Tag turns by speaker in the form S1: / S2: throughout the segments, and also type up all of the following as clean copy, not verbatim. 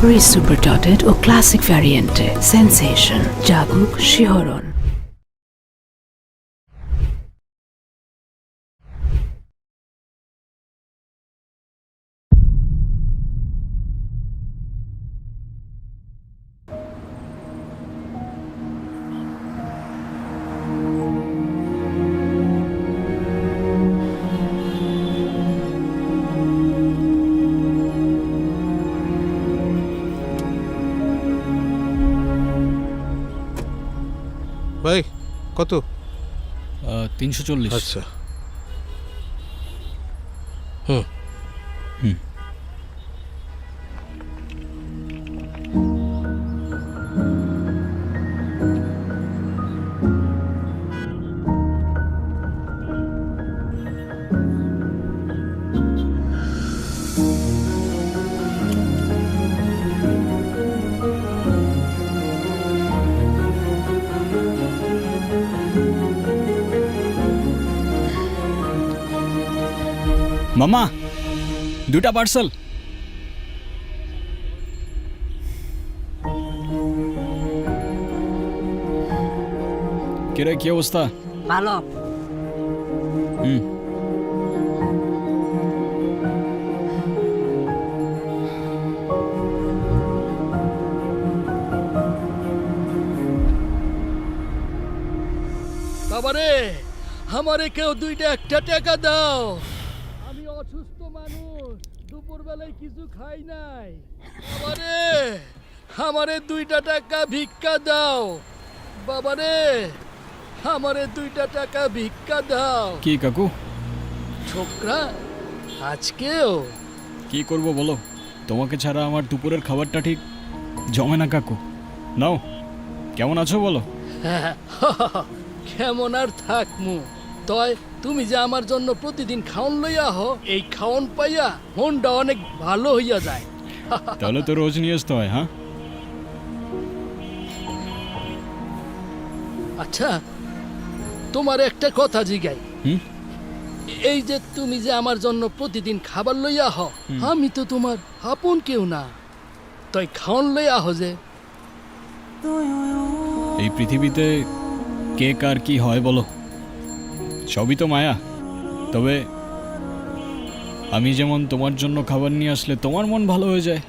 S1: Rich super dotted ও classic ভ্যারিয়েন্টে sensation জাগুক শিহরণ।
S2: ভাই কত?
S3: 340।
S2: আচ্ছা হুম
S3: হুম। মামা, 2টা পার্সেল। কিরে, কি অবস্থা?
S4: ভালো।
S3: হুম।
S5: বাবারে, আমারে কেউ 2টা টাকা দাও। আমি অসুস্থ মানুষ, দুপুরবেলায় কিছু খাই নাই। বাবারে, আমারে 2টা ভিক্ষা দাও। বাবারে, আমারে 2টা ভিক্ষা দাও।
S3: কি কাকু,
S5: ছোকরা, আজকেও
S3: কি করব বলো? তোমাকে ছাড়া আমার দুপুরের খাবারটা ঠিক জমে না কাকু। নাও, কেমন আছো বলো?
S5: কেমন আর থাকমু? তয় তুমি যে আমার জন্য প্রতিদিন খাওন লইয়া হো, এই খাওন পাইয়া মনটা অনেক ভালো হইয়া যায়।
S3: তাহলে তো রোজ নিয়ে আসতে হয়। হ্যাঁ,
S5: আচ্ছা, তোমার একটা কথা জিগাই।
S3: হুম?
S5: এই যে তুমি যে আমার জন্য প্রতিদিন খাবার লইয়া হ, আমি তো তোমার আপন কেউ না, তাই খাওন লইয়া হ যে।
S3: এই পৃথিবীতে কে কার কি হয় বলো? সবই তো মায়া। তবে আমি যেমন তোমার জন্য খাবার নিয়ে আসলে তোমার মন ভালো হয়ে যায়,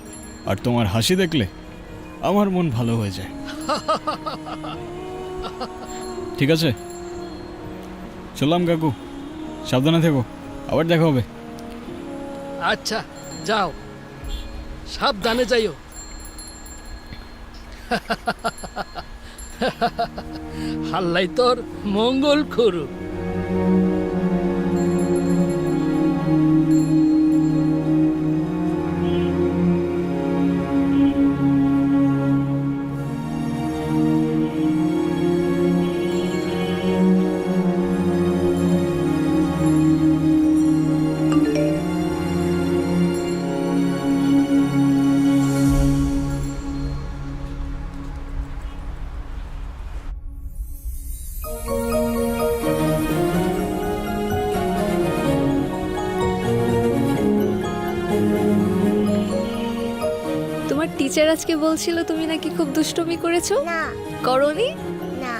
S3: আর তোমার হাসি দেখলে আমার মন ভালো হয়ে যায়। ঠিক আছে, চললাম কাকু, সাবধানে থেকো, আবার দেখা হবে।
S5: আচ্ছা, যাও, সাবধানে যাইও। হাল্লাই তোর মঙ্গল করুক।
S6: তোমার টিচার আজকে বলছিল তুমি নাকি খুব দুষ্টুমি করেছো।
S7: না
S6: করনি?
S7: না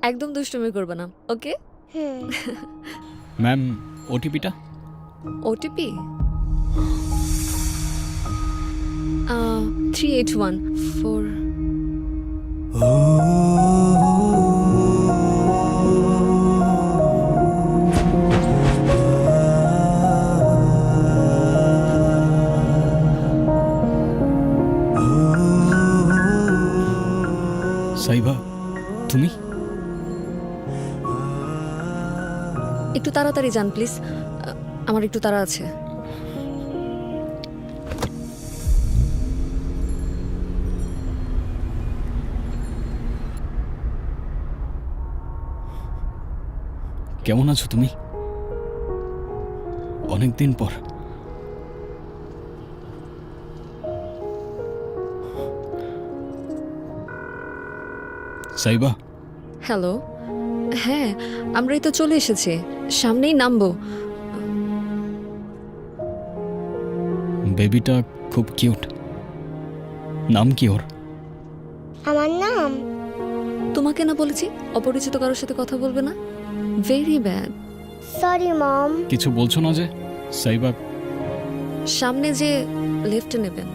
S6: একদম দুষ্টুমি করবে না, ওকে?
S7: হুম
S3: ম্যাম, ওটিপিটা?
S6: ওটিপি 3814।
S3: সাইবা, তুমি?
S6: একটু তাড়াতাড়ি যান প্লিজ, আমার একটু তাড়া আছে।
S3: কেমন আছো তুমি? অনেক দিন পর। সাইবা,
S6: হ্যালো। হ্যাঁ, আমরাই তো চলে এসেছি, সামনেই নামবো।
S3: বেবিটা খুব কিউট। নাম কি ওর?
S4: আমার নাম
S6: তোমাকে না বলেছি অপরিচিত কারোর সাথে কথা বলবে না? Very bad.
S4: Sorry mom.
S3: কিছু বলছো না যে? সাইবা,
S6: সামনে যে লেফটে নেবেন।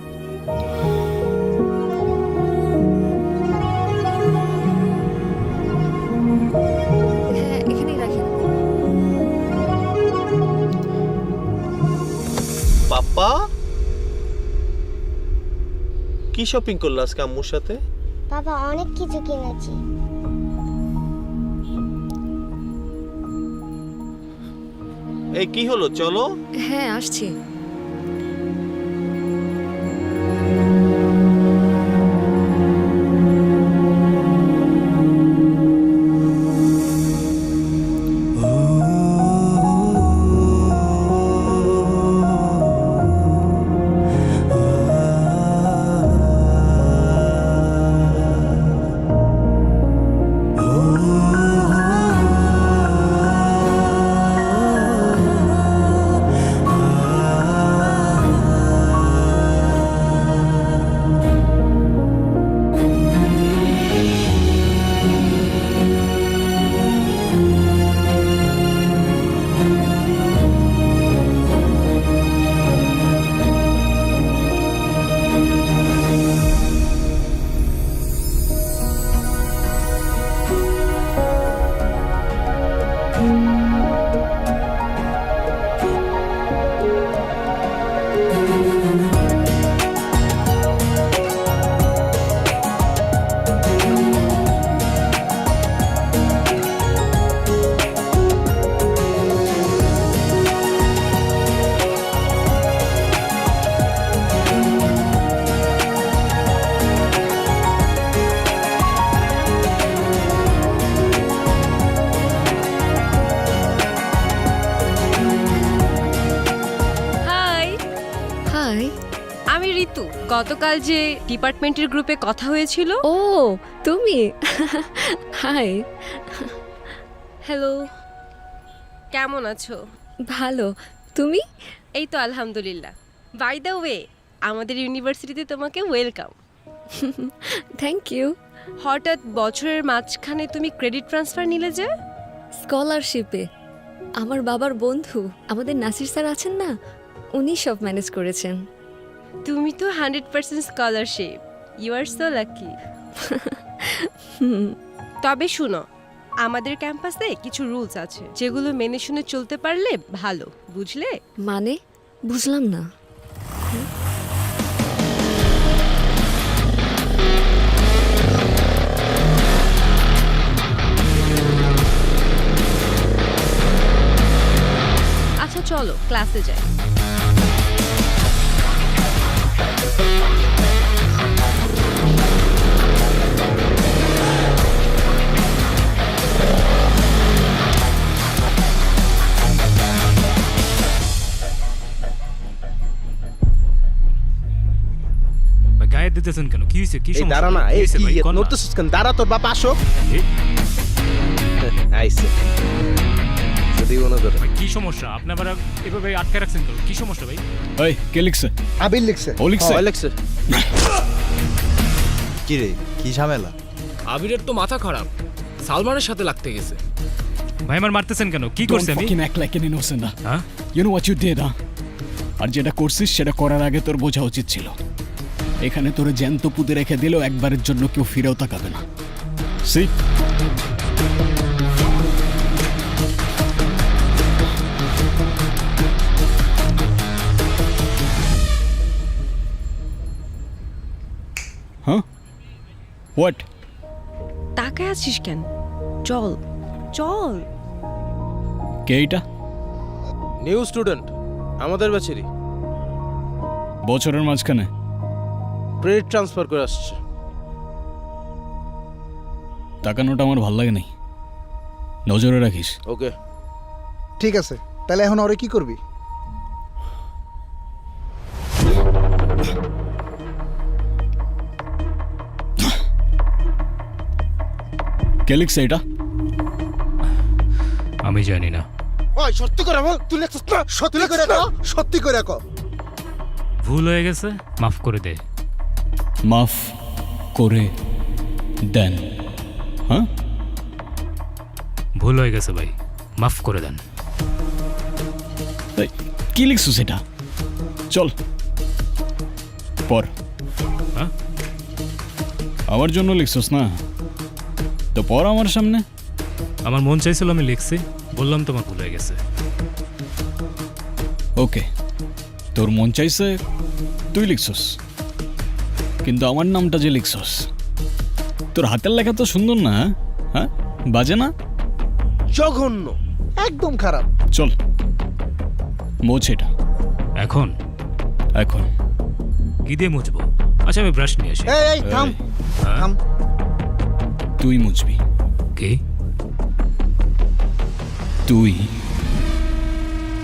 S6: হ্যাঁ, এখানেই রাখেন।
S7: পাপ্পা কি শপিং করলো আজকে আম্মুর সাথে?
S4: বাবা অনেক কিছু কিনেছি।
S7: এই কি হলো, চলো।
S6: হ্যাঁ, আসছি। হাই।
S8: আমি ঋতু। গতকাল যে ডিপার্টমেন্টের গ্রুপে কথা হয়েছিল।
S6: ও, তুমি? হাই।
S8: হ্যালো, কেমন আছো?
S6: ভালো, তুমি?
S8: এই তো আলহামদুলিল্লাহ। বাই দ্য ওয়ে, আমাদের ইউনিভার্সিটিতে তোমাকে ওয়েলকাম।
S6: Thank you.
S8: হঠাৎ বছরের মাঝখানে তুমি ক্রেডিট ট্রান্সফার নিলে যে?
S6: স্কলারশিপে। আমার বাবার বন্ধু আমাদের নাসির স্যার আছেন না, উনি সব ম্যানেজ করেছেন।
S8: তুমি তো 100% scholarship. You are so lucky. তবে শুনো, আমাদের ক্যাম্পাসে কিছু রুলস আছে যেগুলো মেনে শুনে চলতে পারলে ভালো, বুঝলে?
S6: মানে বুঝলাম না।
S8: আচ্ছা চলো ক্লাসে যাই।
S9: গায়ে দিতেছেন কেন? কি হয়েছে? কি
S7: এই
S9: সমস্যা?
S7: দাঁড়া না,
S9: কি
S7: এই
S9: হয়েছে
S7: কি
S9: ভাই? কোন না?
S7: নড়তেছিস কেন? দাঁড়া, তোর বাপ আসো।
S9: এই,
S7: আইছে যদি মনে করে।
S9: ভাই, কি সমস্যা? আপনি আবার এভাবে আটকে রাখছেন কেন? কি সমস্যা ভাই?
S3: ওই কে লিখছে?
S10: আবির লিখছে।
S3: ও লিখছে?
S7: হ্যাঁ, লেখছে।
S10: কি রে, কি ঝামেলা?
S5: আবিরের তো মাথা খারাপ, সালমানের সাথে লাগতে গেছে।
S9: ভাই আমার মারতেছেন কেন? কি
S3: Don't
S9: করছি আমি?
S3: fucking act like an innocent, huh?
S9: হ্যাঁ?
S3: You know what you did, huh? আর যেটা করছিস সেটা করার আগে তোর বোঝা উচিত ছিল। এখানে তোরে জ্যান্ত পুঁতে রেখে দিলেও একবারের জন্য কেউ ফিরেও তাকাবে না। See? Huh? What?
S8: তাকায় আছিস কেন? চল চল।
S3: কে এটা?
S7: নিউ স্টুডেন্ট, আমাদের ব্যাচেরই।
S3: বছরের মাঝখানে
S7: ক্রেডিট ট্রান্সফার করে আসছে।
S3: তাকানোটা আমার ভাল লাগে নাই, নজরে রাখিস।
S7: ওকে।
S10: ঠিক আছে, তাহলে এখন ওরে কি করবি?
S3: কে লিখছে এটা?
S9: আমি জানি না।
S7: ওই সত্যি করে বল, তুই লিখছিস না?
S10: সত্যি করে কও, সত্যি করে কও।
S9: ভুল হয়ে গেছে, মাফ করে দে।
S3: মাফ করে দেন। হ্যাঁ,
S9: ভুল হয়ে গেছে ভাই, মাফ করে দেন।
S3: এই, কি লিখছো সেটা? চল পর।
S9: হ্যাঁ?
S3: আমার জন্য লিখছস না, তো পর আমার সামনে।
S9: আমার মন চাইছিল, আমি লিখছি, বললাম তোমার ভুল হয়ে গেছে।
S3: ওকে, তোর মন চাইছে তুই লিখছস, কিন্তু আমার নামটা যে লিখছস, তোর হাতের লেখা তো সুন্দর না। হ্যাঁ, বাজে না?
S7: জঘন্য।
S10: একদম খারাপ।
S3: চল মোছ এটা
S9: এখন
S3: এখন।
S9: কি দিয়ে মুছবো? আচ্ছা, আমি ব্রাশ নিয়ে আসি।
S10: এই এই থাম,
S9: হ্যাঁ?
S10: থাম।
S3: তুই মুছবি,
S9: কি?
S3: তুই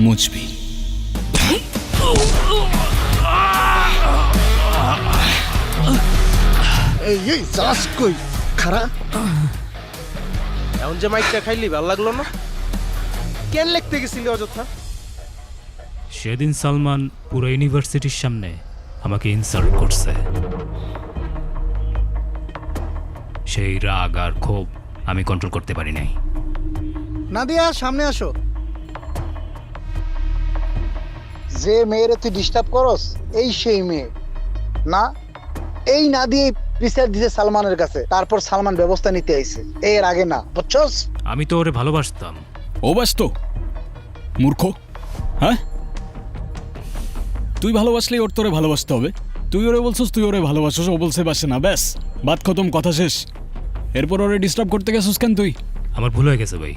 S3: মুছবি।
S10: এই এই যাস কই খারাপ।
S7: এখন যে মাইকটা খাইলি ভালো লাগলো না? কেন লিখতে গেছিলি অযথা?
S9: সেদিন সালমান পুরো ইউনিভার্সিটির সামনে আমাকে ইনসাল্ট করছে। সেই রাগ আর ক্ষোভ আমি কন্ট্রোল করতে পারি নাই।
S10: নাদিয়া সামনে আসো। যে মেয়েরে তুই ডিস্টার্ব করস, এই সেই মেয়ে না? এই না দিয়ে বিচার দিছে সালমানের কাছে, তারপর সালমান ব্যবস্থা নিতে আইছে, এর আগে না, বুঝছস?
S9: আমি তো ওরে ভালোবাসতাম।
S3: ও ব্যস্ত মূর্খ। হ্যাঁ, তুই ভালোবাসলেই ওর তোরে ভালোবাসতে হবে। তুই ওরে বলছিস তুই ওরে ভালোবাসিস, ও বলছে বাসে না, ব্যাস বাত খতম, কথা শেষ। এরপর ওরে ডিস্টার্ব করতে গেছিস কেন তুই?
S9: আমার ভুল হয়ে গেছে ভাই,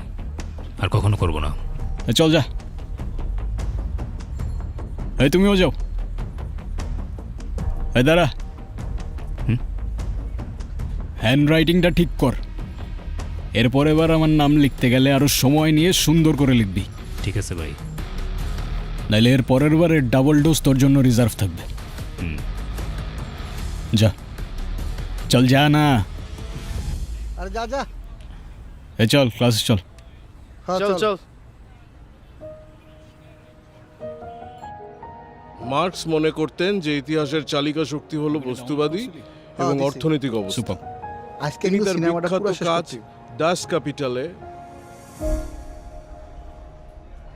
S9: আর কখনো করবো না।
S3: চল যা। এই তুমিও যাও। এই দাঁড়া, হ্যান্ড রাইটিংটা ঠিক কর। এরপর এবার আমার নাম লিখতে গেলে আরো সময় নিয়ে সুন্দর করে লিখবি,
S9: ঠিক আছে ভাই।
S3: নাইলে এর পরের বারের ডাবল ডোজ তোর জন্য রিজার্ভ থাকবে। যা, চল যা না।
S10: আরে যা যা।
S3: এ চল ক্লাসে চল।
S10: হ্যাঁ,
S7: চল চল।
S2: মার্কস মনে করতেন যে ইতিহাসের চালিকা শক্তি হলো বস্তুবাদী এবং
S10: দিছি।
S2: অর্থনৈতিক অবস্থা।
S3: সুপার।
S10: আজকে
S2: তিনি
S10: কিন্তু
S2: তার
S10: সিনেমাটা
S2: বিখ্যাত
S10: পুরো শেষ
S2: কাজ
S10: করছি।
S2: ডাস ক্যাপিটালে।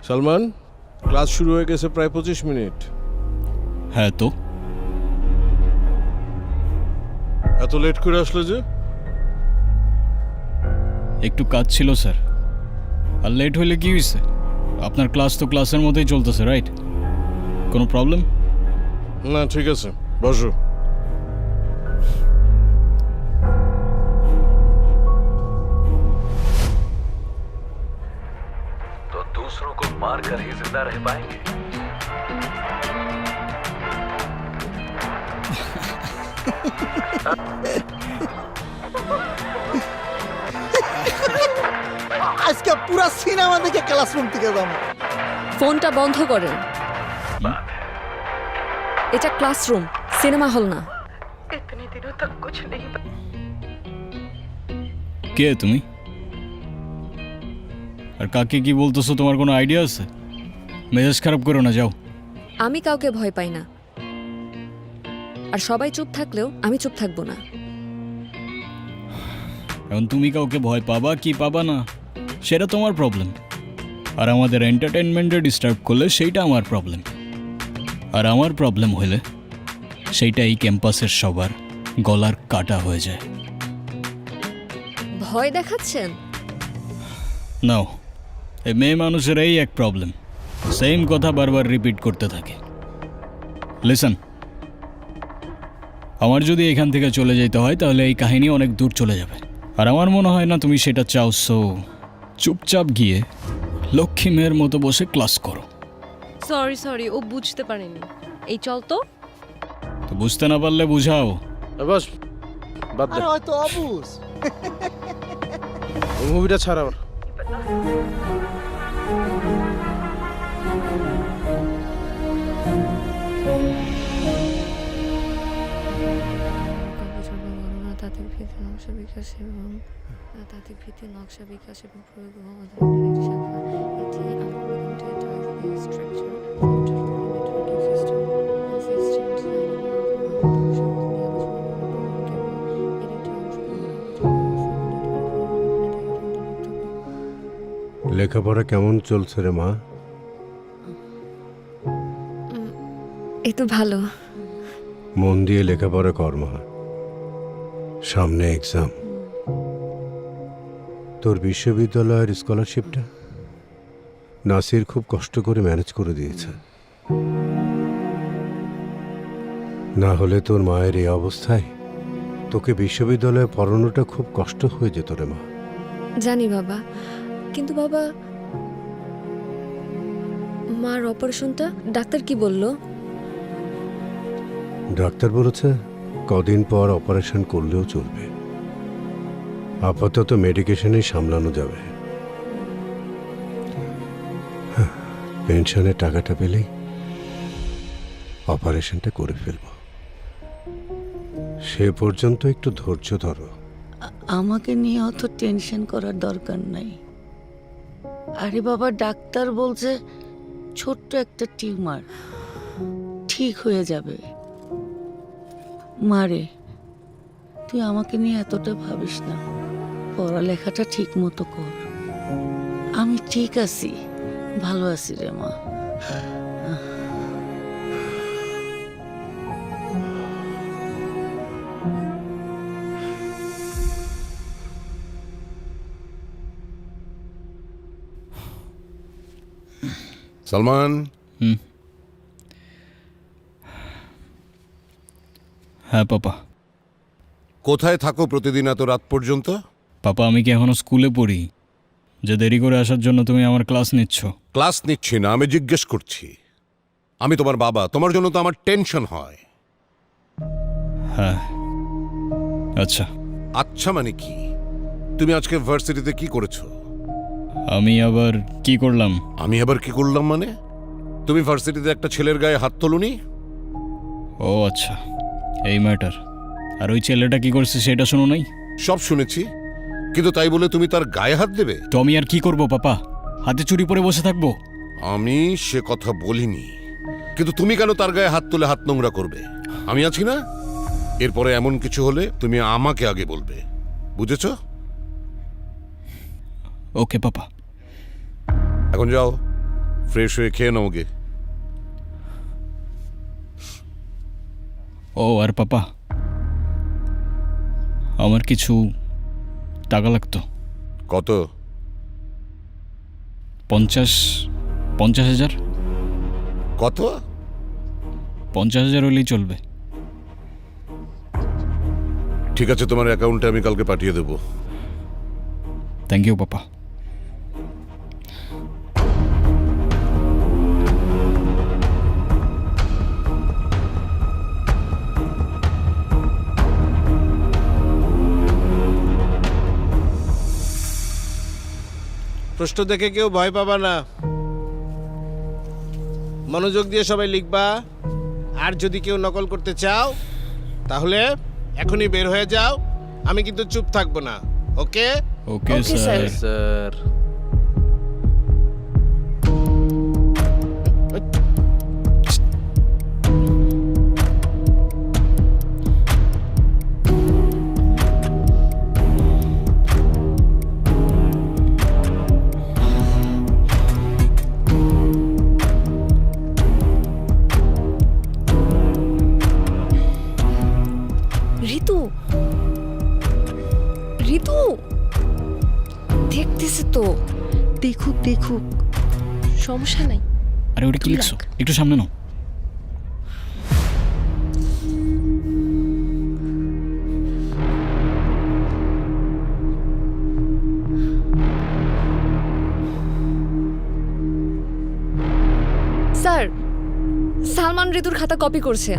S2: সালমান, ক্লাস শুরু হয়ে গেছে প্রায় 25 মিনিট।
S3: হ্যাঁ তো
S2: এত লেট করে আসলে যে?
S3: একটু কাজ ছিল স্যার। আর লেট হইলে কি হয়েছে? আপনার ক্লাস তো ক্লাসের মধ্যেই চলতেছে, রাইট? কোনো প্রবলেম?
S2: না, ঠিক আছে, বসো।
S11: तो दूसरों को मार कर ही जिंदा रह पाएंगे।
S10: আজকে পুরো সিনেমা দেখে ক্লাসরুম থেকে যাবো।
S6: ফোনটা বন্ধ করেন। এটা ক্লাসরুম, সিনেমা হল না।
S3: কে তুমি? আর কাকে কি বলতেছো তোমার কোনো আইডিয়া আছে? মেজাজ খারাপ করো না, যাও।
S6: আমি কাউকে ভয় পাই না, আর সবাই চুপ থাকলেও আমি চুপ থাকবো না।
S3: এখন তুমি কাউকে ভয় পাবা কি পাবা না সেটা তোমার প্রবলেম, আর আমাদের এন্টারটেনমেন্টে ডিস্টার্ব করলে সেইটা আমার প্রবলেম। আর আমার প্রবলেম হলে সেইটা এই ক্যাম্পাসের সবার গলার কাটা হয়ে যায়।
S6: ভয় দেখাচ্ছেন?
S3: নাও, এই মেয়ে মানুষের এই এক প্রবলেম, সেম কথা বারবার রিপিট করতে থাকে। লিসন, আমার যদি এখান থেকে চলে যেতে হয় তাহলে এই কাহিনী অনেক দূর চলে যাবে, আর আমার মনে হয় না তুমি সেটা চাও। সো চুপচাপ গিয়ে লক্ষ্মী মেয়ের মতো বসে ক্লাস করো।
S8: সরি ও বুঝতে পারেনি। এই চল তো।
S3: তো বুঝতে না পারলে বুঝাও।
S7: বস, বাদ দে।
S10: আরে হয়তো অবুঝ।
S7: মুভিটা ছাড়া ওর।
S6: তাতে ভিত্তি নকশা বিকাশ এবং তাত্ত্বিক ভিত্তি নকশা বিকাশ এবং প্রয়োগ অধ্যয়নের একটি শাখা। এটি algorithm data structure networking system
S12: লেখাপড়া কেমন চলছে রে মা?
S6: এই তো ভালো।
S12: মন দিয়ে লেখাপড়া কর মা, সামনে এক্সাম। তোর বিশ্ববিদ্যালয়ের স্কলারশিপটা নাসির খুব কষ্ট করে ম্যানেজ করে দিয়েছে, না হলে তোর মায়ের এই অবস্থায় তোকে বিশ্ববিদ্যালয়ে পড়ানোটা খুব কষ্ট হয়ে যেত রে মা।
S6: জানি বাবা, কিন্তু বাবা মার অপারেশনটা ডাক্তার কি বলল?
S12: ডাক্তার বলেছে কদিন পর অপারেশন করলেও চলবে, আপাতত মেডিকেশনেই সামলানো যাবে। পেনশনের টাকাটা পেলেই অপারেশনটা করে ফেলব, সে পর্যন্ত একটু ধৈর্য ধরো।
S13: আমাকে নিয়ে অত টেনশন করার দরকার নাই। আরে বাবা, ডাক্তার বলছে ছোট্ট একটা টিউমার, ঠিক হয়ে যাবে। মারে, তুই আমাকে নিয়ে এতটা ভাবিস না, পড়ালেখাটা ঠিক মতো কর। আমি ঠিক আছি, ভালো আছি রে মা।
S2: সালমান,
S3: হ্যাঁ পাপা।
S2: কোথায় থাকো প্রতিদিন এত রাত পর্যন্ত?
S3: পাপা, আমি কি এখনো স্কুলে পড়ি যে দেরি করে আসার জন্য তুমি আমার ক্লাস নিচ্ছ?
S2: ক্লাস নিচ্ছি না, আমি জিজ্ঞেস করছি। আমি তোমার বাবা, তোমার জন্য তো আমার টেনশন হয়।
S3: হ্যাঁ। আচ্ছা।
S2: আচ্ছা মানে কি? তুমি আজকে ভার্সিটিতে কি করেছো?
S3: আমি আবার কি করলাম?
S2: আমি আবার কি করলাম মানে? তুমি ভার্সিটিতে একটা ছেলের গায়ে হাত তোলনি?
S3: ও আচ্ছা, এই ম্যাটার। আর ওই ছেলেটা কি করছে সেটা শোনো নাই?
S2: সব শুনেছি, কিন্তু তাই বলে তুমি তার গায়ে হাত দেবে?
S3: তো আমি আর কি করব পাপা? হাতে চুরি পরে বসে থাকবো?
S2: আমি সে কথা বলিনি, কিন্তু তুমি কেন তার গায়ে হাত তুলে হাত নোংরা করবে? আমি আছি না? এরপরে এমন কিছু হলে তুমি আমাকে আগে বলবে, বুঝেছো?
S3: ওকে পাপা।
S2: এখন যাও, ফ্রেশ হয়ে খেয়ে নাও গে।
S3: ও আর পাপা, আমার কিছু টাকা লাগতো।
S2: কত?
S3: 50,000।
S2: কত?
S3: 50,000 হলেই চলবে।
S2: ঠিক আছে, তোমার অ্যাকাউন্টে আমি কালকে পাঠিয়ে দেবো।
S3: Thank you papa.
S7: প্রশ্ন দেখে কেউ ভয় পাবা না, মনোযোগ দিয়ে সবাই লিখবা। আর যদি কেউ নকল করতে চাও তাহলে এখনই বের হয়ে যাও, আমি কিন্তু চুপ থাকবো না। ওকে?
S3: Okay sir.
S7: স্যার।
S6: ঋতু, ঋতু দেখতেছে তো।
S8: দেখুক দেখুক, সমস্যা নাই।
S3: আরে ওটা কি লিখছো? একটু সামনে নাও।
S6: স্যার, সালমান ঋতুর খাতা কপি করছে।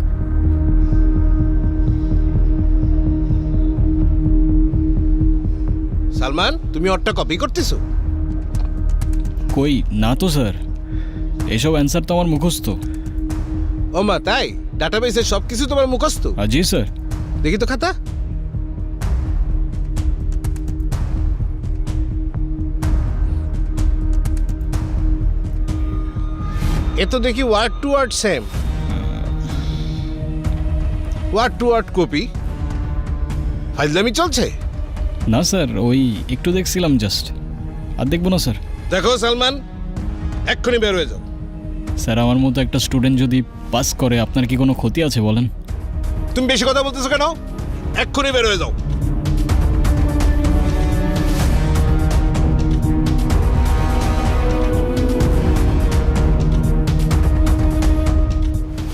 S7: সালমান, তুমি ওরটা কপি করতেছো?
S3: কই না তো স্যার, এসব অ্যান্সার তো আমার মুখস্থ।
S7: ও মা, তাই? ডাটাবেসের সবকিছু তোমার মুখস্থ?
S3: জি স্যার।
S7: দেখি তো খাতা। এ তো দেখি word to word same, word to word copy. ফাইজলামি চলছে?
S3: না স্যার, ওই একটু দেখছিলাম জাস্ট, আর দেখবো না স্যার।
S7: দেখো সালমান, এক্ষুনি বের হয়ে যাও।
S3: স্যার, আমার মতো একটা স্টুডেন্ট যদি পাস করে আপনার কি কোনো ক্ষতি আছে বলেন?
S7: তুমি বেশি কথা বলতেছো কেন? এক্ষুনি বের হয়ে যাও।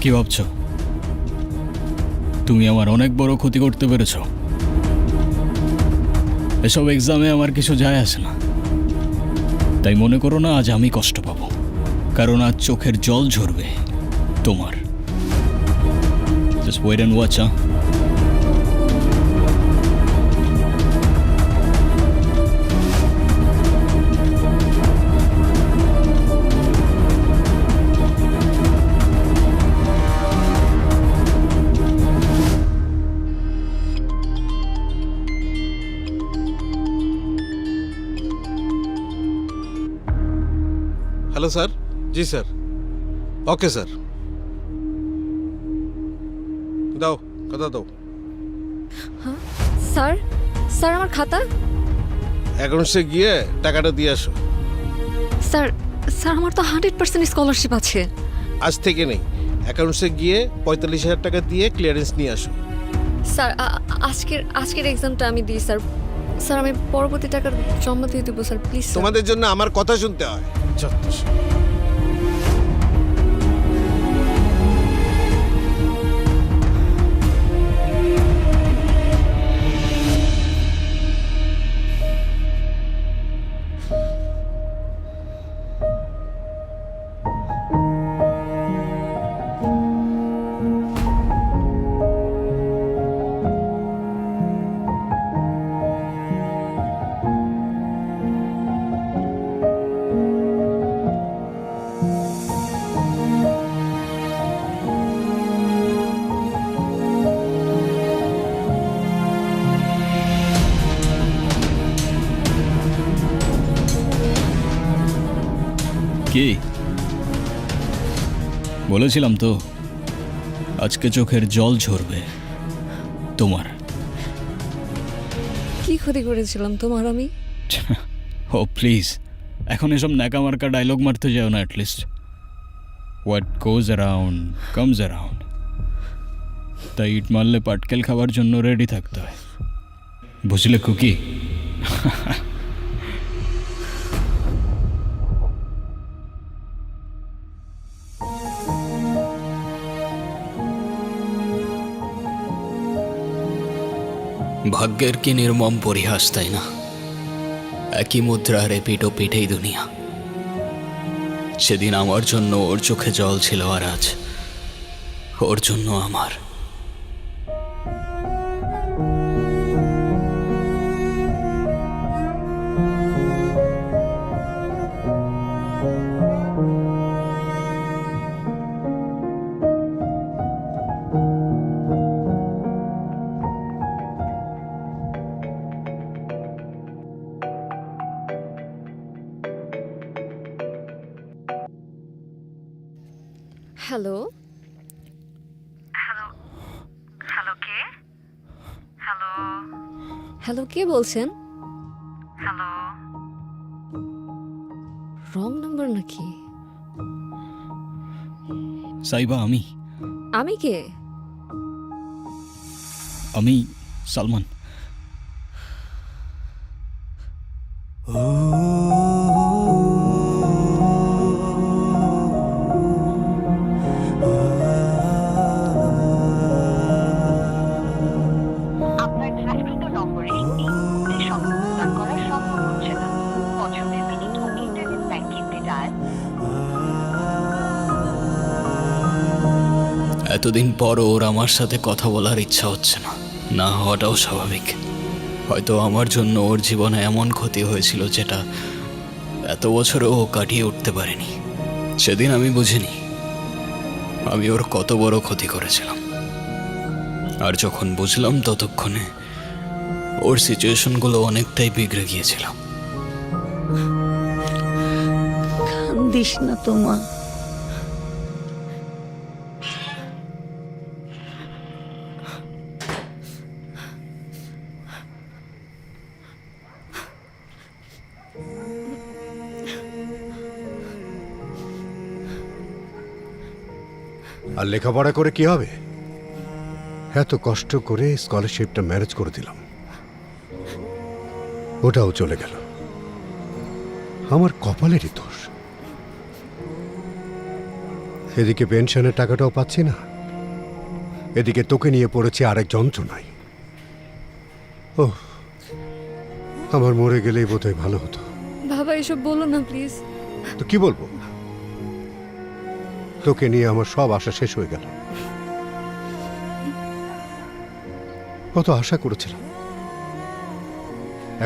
S3: কি ভাবছো? তুমি আমার অনেক বড় ক্ষতি করতে পেরেছো। এসব এক্সামে আমার কিছু যায় আসে না, তাই মনে করো না আজ আমি কষ্ট পাবো, কারণ আজ চোখের জল ঝরবে তোমার। Just wait and watch.
S7: Hello sir. জি স্যার। Okay sir. দাও, কথা দাও।
S6: হ্যাঁ স্যার, স্যার আমার খাতা।
S7: অ্যাকাউন্টসে গিয়ে টাকাটা দিয়ে আসো।
S6: স্যার, স্যার আমার তো 100% স্কলারশিপ আছে।
S7: আজ থেকে নেই, অ্যাকাউন্টসে গিয়ে 45,000 টাকা দিয়ে ক্লিয়ারেন্স নিয়ে আসো।
S6: স্যার আজকের এক্সামটা আমি দিই স্যার। স্যার আমি পরবর্তী টাকা জমা দিয়ে দেবো স্যার, প্লিজ।
S7: তোমাদের জন্য আমার কথা শুনতে হয়। যথেষ্ট।
S3: কি বলেছিলাম তো, আজকে চোখের জল ঝরবে তোমার।
S6: কি ক্ষতি করেছিলাম তোমার আমি?
S3: ও প্লিজ, এখন এসব ন্যাকামার্কা ডায়লগ মারতে যাও না। At least what goes around comes around. তাই ইট মারলে পাটকেল খাওয়ার জন্য রেডি থাকতে হয়, বুঝলে কুকি? ভাগ্যের কি নির্মম পরিহাস, তাই না? একই মুদ্রার এপিঠ ও পিঠেই দুনিয়া। সেদিন আমার জন্য ওর চোখে জল ছিল, আর আজ ওর জন্য আমার।
S6: হ্যালো হ্যালো, কে বলছেন? হ্যালো, রং নাম্বার নাকি?
S3: সাইবা,
S6: আমি কে?
S3: আমি সালমান। এতদিন পর ওর আমার সাথে কথা বলার ইচ্ছা হচ্ছে না, না হওয়াটাও স্বাভাবিক। হয়তো আমার জন্য ওর জীবনে এমন ক্ষতি হয়েছিল যেটা এত বছরও ও কাটিয়ে উঠতে পারেনি। সেদিন আমি বুঝিনি আমি ওর কত বড় ক্ষতি করেছিলাম, আর যখন বুঝলাম ততক্ষণে ওর সিচুয়েশনগুলো অনেকটাই বিগড়ে গিয়েছিল।
S13: কান্দিস না তোমা,
S12: আর লেখাপড়া করে কি হবে? এত কষ্ট করে স্কলারশিপটা ম্যানেজ করে দিলাম, ওটাও চলে গেল। আমার কপালেরই দোষ। এদিকে পেনশনের টাকাটাও পাচ্ছি না, এদিকে তোকে নিয়ে পড়েছি আরেক যন্ত্রণায়। ও, আমার মরে গেলেই বোধহয় ভালো হতো।
S6: বাবা এসব বলো না প্লিজ।
S12: তো কি বলবো? তোকে নিয়ে আমার সব আশা শেষ হয়ে গেল। কত আশা করেছিলাম,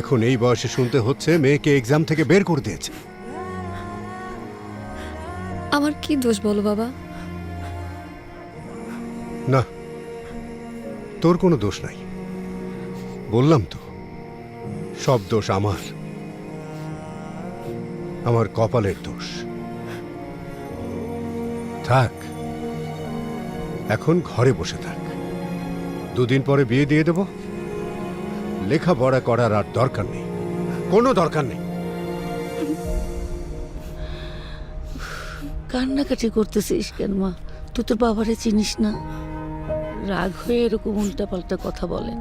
S12: এখন এই বয়সে শুনতে হচ্ছে মেয়েকে এক্সাম থেকে বের করে দিয়েছে।
S6: আমার কি দোষ বলো বাবা?
S12: না, তোর কোনো দোষ নাই। বললাম তো, সব দোষ আমার, আমার কপালের দোষ। থাক, এখন ঘরে বসে থাক। দুদিন পরে বিয়ে দিয়ে দেব। লেখাপড়া করার আর দরকার নেই, কোনো দরকার নেই।
S13: কান্নাকাটি করতেছিস কেন মা? তুই তোর বাবারে চিনিস না? রাগ হয়ে এরকম উল্টাপাল্টা কথা বলে।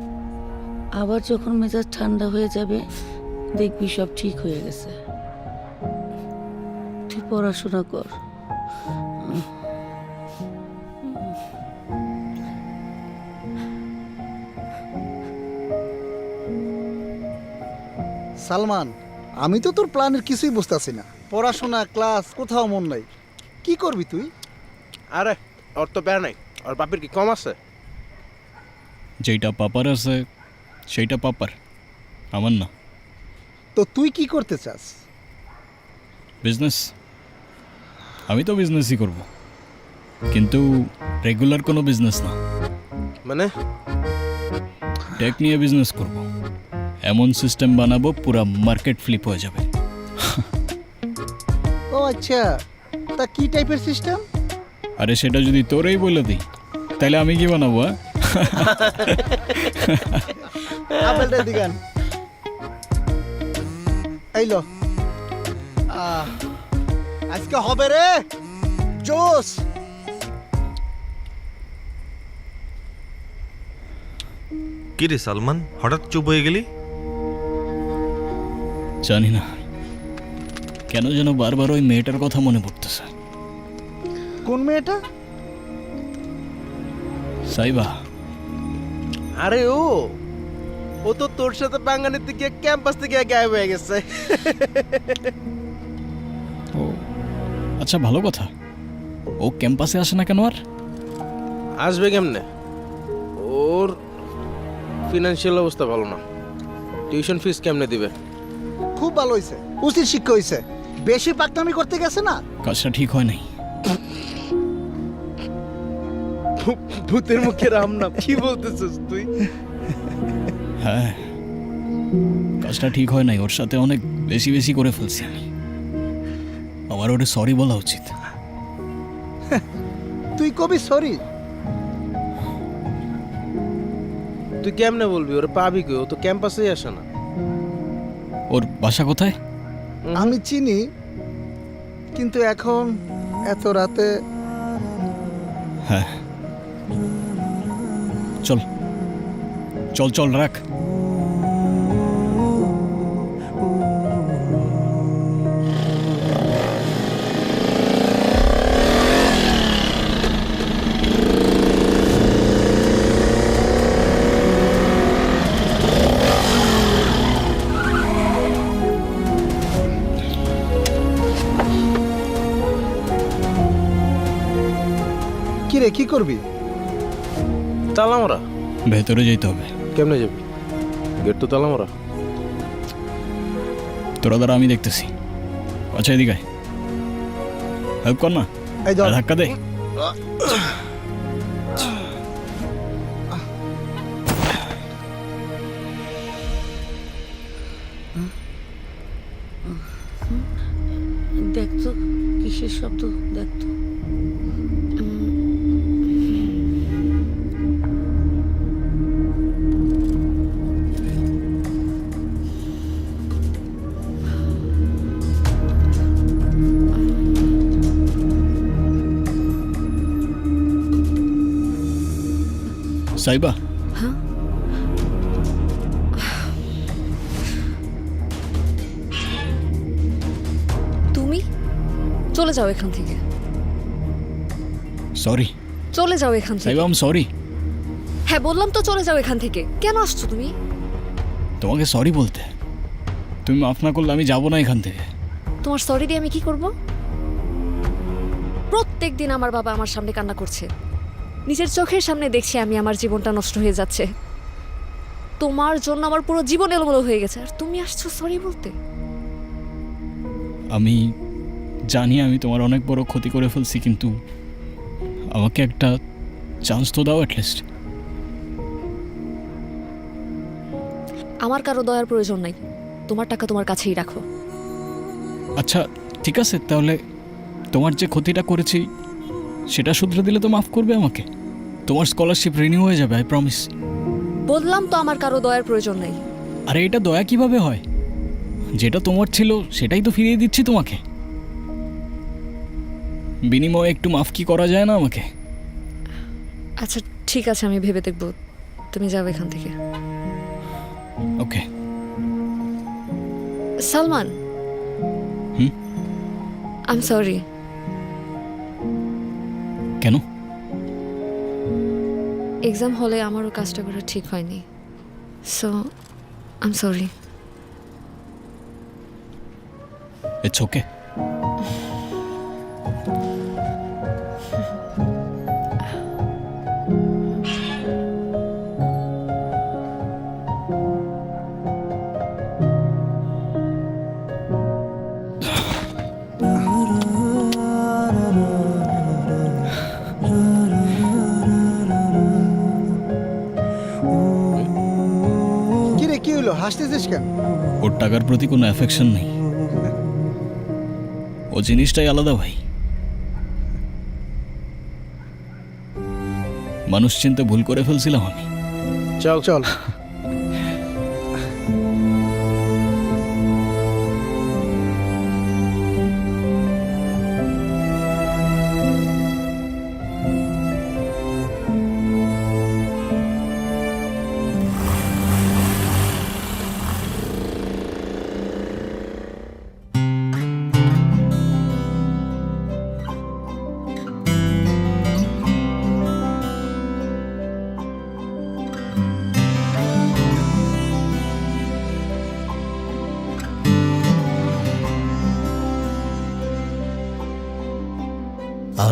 S13: আবার যখন মেজাজ ঠান্ডা হয়ে যাবে দেখবি সব ঠিক হয়ে গেছে। তুই পড়াশোনা কর।
S10: সালমান, আমি তো তোর প্ল্যানের কিছুই বুঝতেছি না। পড়াশোনা, ক্লাস, কোথাও মন নাই। কি করবি তুই?
S7: আরে ওর তো বেড়া নাই, ওর বাপের কি কম আছে?
S3: যেইটা পাপার আছে সেইটা পাপার, আমার না।
S10: তো তুই কি করতে চাস?
S3: বিজনেস। আমি তো বিজনেসই করব, কিন্তু রেগুলার কোনো বিজনেস না।
S7: মানে?
S3: টেক নিয়ে বিজনেস করব, এমন সিস্টেম বানাবো পুরা মার্কেট ফ্লিপ হয়ে যাবে।
S10: ও আচ্ছা, তা কি টাইপের সিস্টেম?
S3: আরে সেটা যদি তোরেই বলে দিই তাহলে আমি কি বানাবো?
S10: আপেলটা দিগান এইলো। আজকে হবে রে জোস।
S14: কি রে সালমান, হঠাৎ চুপ হয়ে গেলি?
S3: জানি না কেন যেন বারবার ওই মেয়েটার কথা মনে পড়তেছে।
S10: কোন মেয়েটা?
S3: সাইবা।
S7: আরে ও তো তোর সাথে বাঙ্গানের থেকে ক্যাম্পাস থেকে গায়েব হয়ে গেছে।
S3: ও আচ্ছা, ভালো কথা। ও ক্যাম্পাসে আসে না কেন? আর
S7: আসবে কেমনে? ওর ফিনান্সিয়াল অবস্থা ভালো না। টিউশন ফিস কেমনে দিবে?
S10: খুব ভালো হয়েছে, উচিত শিক্ষা হয়েছে। বেশি পাকনামি করতে গেছে না,
S3: কাজটা ঠিক হয় নাই।
S7: ভূতের মুখে রাম না, কি বলতেছিস তুই?
S3: হ্যাঁ, কাজটা ঠিক হয় নাই। ওর সাথে অনেক বেশি বেশি করে ফেলছি আমি। আমার ওটা সরি বলা উচিত।
S10: তুই কবি সরি?
S7: তুই কেমনে বলবি? ওরা পাবি কই? ও তো ক্যাম্পাসেই আসে না।
S3: ওর বাসা কোথায়?
S10: আমি চিনি, কিন্তু এখন এত রাতে।
S3: হ্যাঁ, চল চল চল, রাখ।
S10: কিরে, কি করবি?
S7: তালা মারা।
S3: ভেতরে যেতে হবে।
S7: কেমনে যাবি? গেট তো তালা মারা।
S3: তোরা দ্বারা আমি দেখতেছি। আচ্ছা, এদিকে হেল্প কর না, ধাক্কা দে।
S13: দেখতো কিসের শব্দ? দেখতো।
S3: সাইবা,
S6: হ্যাঁ তুমি চলে যাও এখান থেকে,
S3: সরি
S6: চলে যাও এখান থেকে।
S3: Saiba, I am sorry.
S6: হ্যাঁ বললাম তো চলে যাও এখান থেকে। কেন আসছো তুমি?
S3: তোমাকে সরি বলতে, তুমি মাফ না করলে আমি যাব না এখান থেকে।
S6: তোমার সরি দিয়ে আমি কি করব? প্রত্যেক দিন আমার বাবা আমার সামনে কান্না করছে, নিজের চোখের সামনে দেখছি আমি আমার জীবনটা নষ্ট হয়ে যাচ্ছে। তোমার জন্য আমার পুরো জীবন এলোমেলো হয়ে গেছে, আর তুমি আসছো সরি বলতে।
S3: আমি জানি আমি তোমার অনেক বড় ক্ষতি করে ফেলছি, কিন্তু আমাকে একটা চান্স তো দাও অ্যাটলিস্ট।
S6: আমার কারো দয়ার প্রয়োজন নাই, তোমার টাকা তোমার কাছেই রাখো।
S3: আচ্ছা ঠিক আছে, তাহলে তোমার যে ক্ষতিটা করেছি সেটা শুধরে দিলে তো মাফ করবে আমাকে? তোমার স্কলারশিপ রিনিউ হয়ে যাবে, আই প্রমিস।
S6: বললাম তো আমার কারো দয়ার প্রয়োজন নাই।
S3: আরে এটা দয়া কিভাবে হয়? যেটা তোমার ছিল সেটাই তো ফিরিয়ে দিচ্ছি তোমাকে, বিনিময়ে একটু মাফ কি করা যায় না আমাকে?
S6: আচ্ছা ঠিক আছে, আমি ভেবে দেখব। তুমি যাও এখান থেকে।
S3: Okay.
S6: Salman, I am sorry.
S3: কেন?
S6: এক্সাম হলে আমারও কাজটা করা ঠিক হয়নি, so I am sorry.
S3: It's okay.
S10: কিরে কি হলো, হাসতেছিস কেন?
S3: ওর টাকার প্রতি কোনো অ্যাফেকশন নেই, ও জিনিসটাই আলাদা ভাই। মানুষ চিনতে ভুল করে ফেলছিলাম আমি।
S10: চল চল।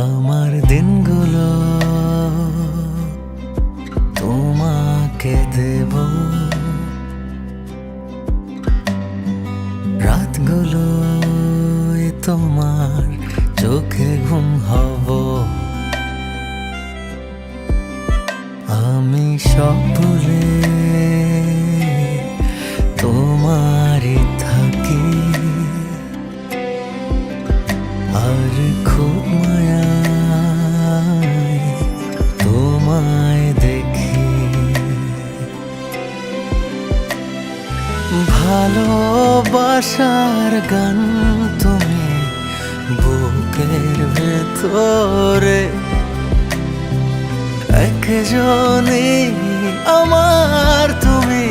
S15: আমার দিনগুলো তোমাকে দেব, রাতগুলো তোমার চোখে ঘুম হব। আমি সব ভুলে তোমারই থাকি, আর খুব মায়ায় তোমায় দেখি। ভালোবাসার গান তুমি বুকের ভেতরে, একজনই আমার তুমি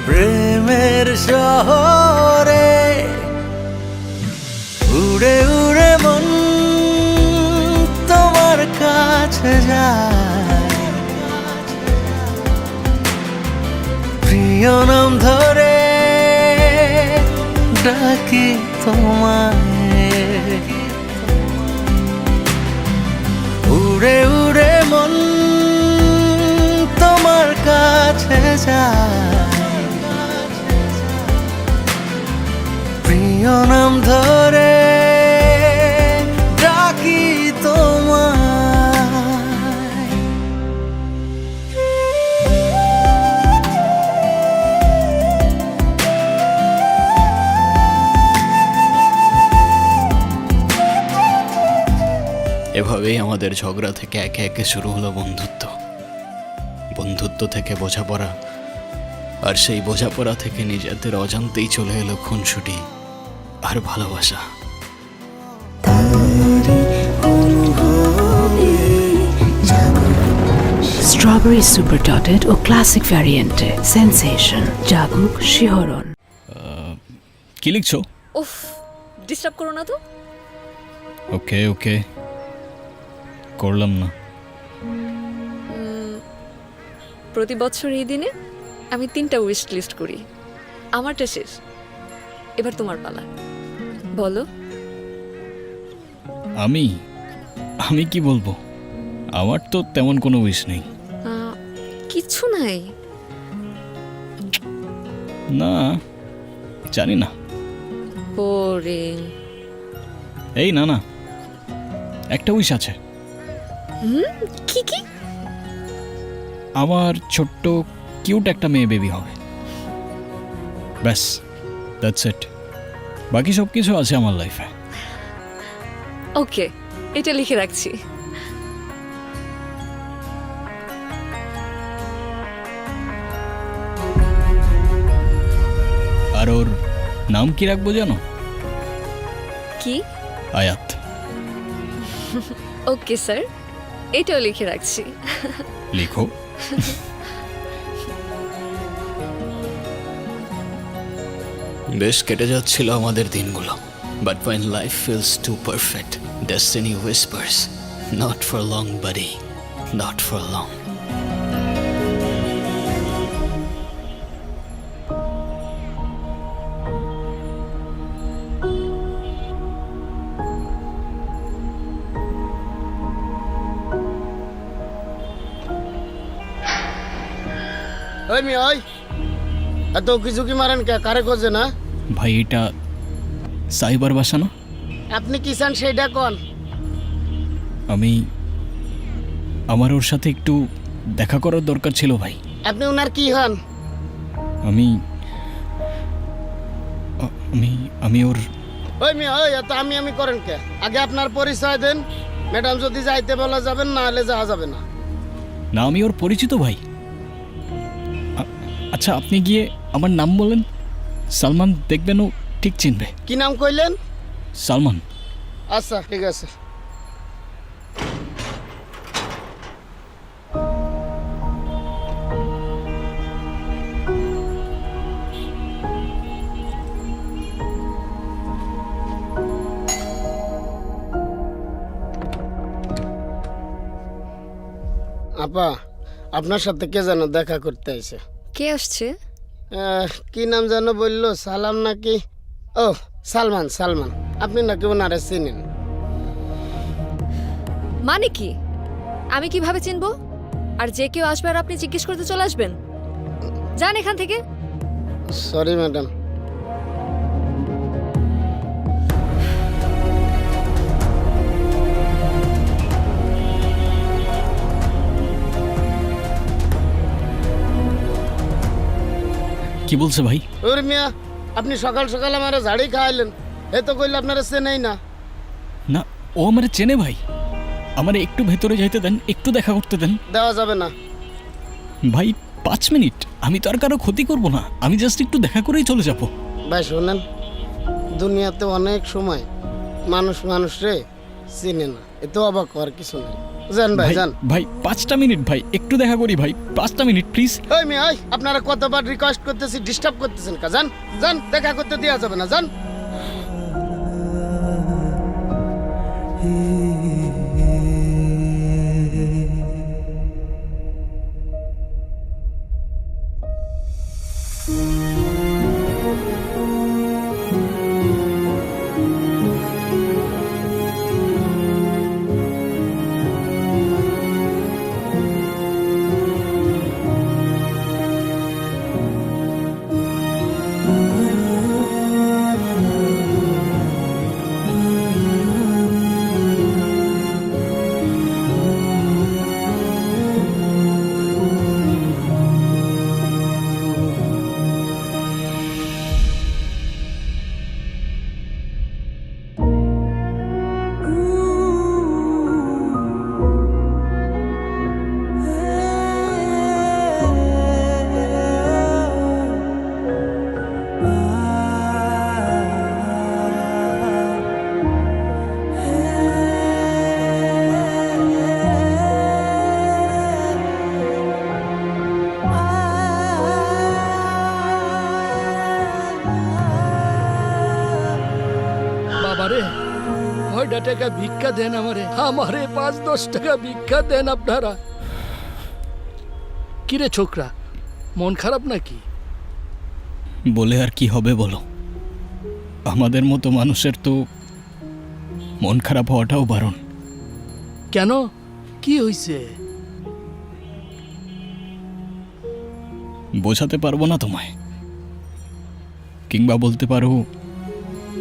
S15: প্রেমের শহরে। উড়ে উড়ে মন তোমার কাছে যায়, প্রিয় নাম ধরে ডাকি তোমায়। উড়ে উড়ে মন তোমার কাছে যায়, প্রিয় নাম ধরে ডাকি তোমায়।
S3: এভাবেই আমাদের ঝগড়া থেকে একে একে শুরু হলো বন্ধুত্ব, বন্ধুত্ব থেকে বোঝাপড়া, আর সেই বোঝাপড়া থেকে নিজেদের অজান্তেই চলে এলো খুনসুটি আর ভালোবাসা।
S1: Strong স্ট্রবেরি সুপার ডটেড ও ক্লাসিক ভ্যারিয়েন্টে সেন্সেশন জাগুক শিহরণ।
S3: কি লিখছো?
S6: উফ, ডিস্টার্ব করো না তো।
S3: ওকে ওকে, করলাম না।
S6: প্রতি বছর এই দিনে আমি 3টা উইশ লিস্ট করি, আমারটা শেষ, এবার তোমার পালা, বলো।
S3: আমি কি বলবো, আমার তো তেমন কোনো উইশ নেই।
S6: কিচ্ছু নাই?
S3: না, জানি না।
S6: বোরিং।
S3: এই না না, একটা উইশ আছে।
S6: কি কি?
S3: আমার ছোট্ট কিউট একটা মেয়ে বেবি হবে, ব্যাস, দ্যাটস ইট। বাকি সব কিছু আছে আমার লাইফে।
S6: ওকে, এটা লিখে রাখছি।
S3: আর ওর নাম কি রাখবো জানো?
S6: কি?
S3: আয়াত।
S6: ওকে স্যার, এটাও লিখে রাখছি।
S3: লিখো। বেশ কেটে যাচ্ছিল আমাদের দিনগুলো, but when life feels too perfect, destiny whispers, not for long buddy, not for long.
S7: ওই মি ওই, এত কিছু কি মারেন কে? কারে খোঁজে না?
S3: ভাই এটা সাইবার বাসা না?
S7: আপনি কি চান সেইটা কোন?
S3: আমার ওর সাথে একটু দেখা করার দরকার ছিল ভাই।
S7: আপনি ওনার কি হন?
S3: আমি ওর।
S7: ওই মি ওই, এত আমি করেন কে? আগে আপনার পরিচয় দেন। ম্যাডাম যদি যাইতে বলা যাবেন, না হলে যাওয়া যাবে না।
S3: না, আমি ওর পরিচিত ভাই। আচ্ছা, আপনি গিয়ে আমার নাম বলেন, সালমান, দেখবেন ও ঠিক চিনবে।
S7: কি নাম কইলেন?
S3: সালমান।
S7: আচ্ছা ঠিক আছে। আপা, আপনার সাথে কে যেন দেখা করতে আইছে।
S6: কে আসছে?
S7: কি নাম যেন বললো, সালাম নাকি? ও সালমান, সালমান। আপনি নাকি ওনারে চিনেন?
S6: মানে কি? আমি কিভাবে চিনবো? আর যে কেউ আসবে আর আপনি জিজ্ঞেস করতে চলে আসবেন? যান এখান থেকে।
S7: Sorry madam.
S3: কি বলছে ভাই?
S7: ওর মিয়া, আপনি সকাল সকাল আমার ঝাড়ি খাওয়াইলেন, এ তো কইলে আপনারা চেনেই না।
S3: না, ও আমারে চেনে ভাই। আমারে একটু ভেতরে যাইতে দেন, একটু দেখা করতে দেন।
S7: দেওয়া যাবে না
S3: ভাই, 5 মিনিট। আমি তো আর কারো ক্ষতি করব না, আমি জাস্ট একটু দেখা করেই চলে যাব।
S7: ভাই শোনেন, দুনিয়াতে অনেক সময় মানুষ রে চিনে না, এত অবাক হওয়ার কিছু নেই। যান ভাই যান।
S3: ভাই 5টা মিনিট ভাই, একটু দেখা করি ভাই, 5টা মিনিট প্লিজ।
S7: ওই মেয়ে, ওই আপনারা কতবার রিকোয়েস্ট করতেছি, ডিস্টার্ব করতেছেন কা? যান যান, দেখা করতে দেওয়া যাবে না, যান।
S5: বাবারে কয়টা টাকা ভিক্ষা দেন আমারে 5-10 টাকা ভিক্ষা দেন আপনারা। কিরে ছোকরা, মন খারাপ নাকি?
S3: বলে আর কি হবে বলো, আমাদের মতো মানুষের তো মন খারাপ হওয়াটাও বারণ।
S5: কেন, কি হইছে?
S3: বোঝাতে পারবো না তোমায়, কিংবা বলতে পারো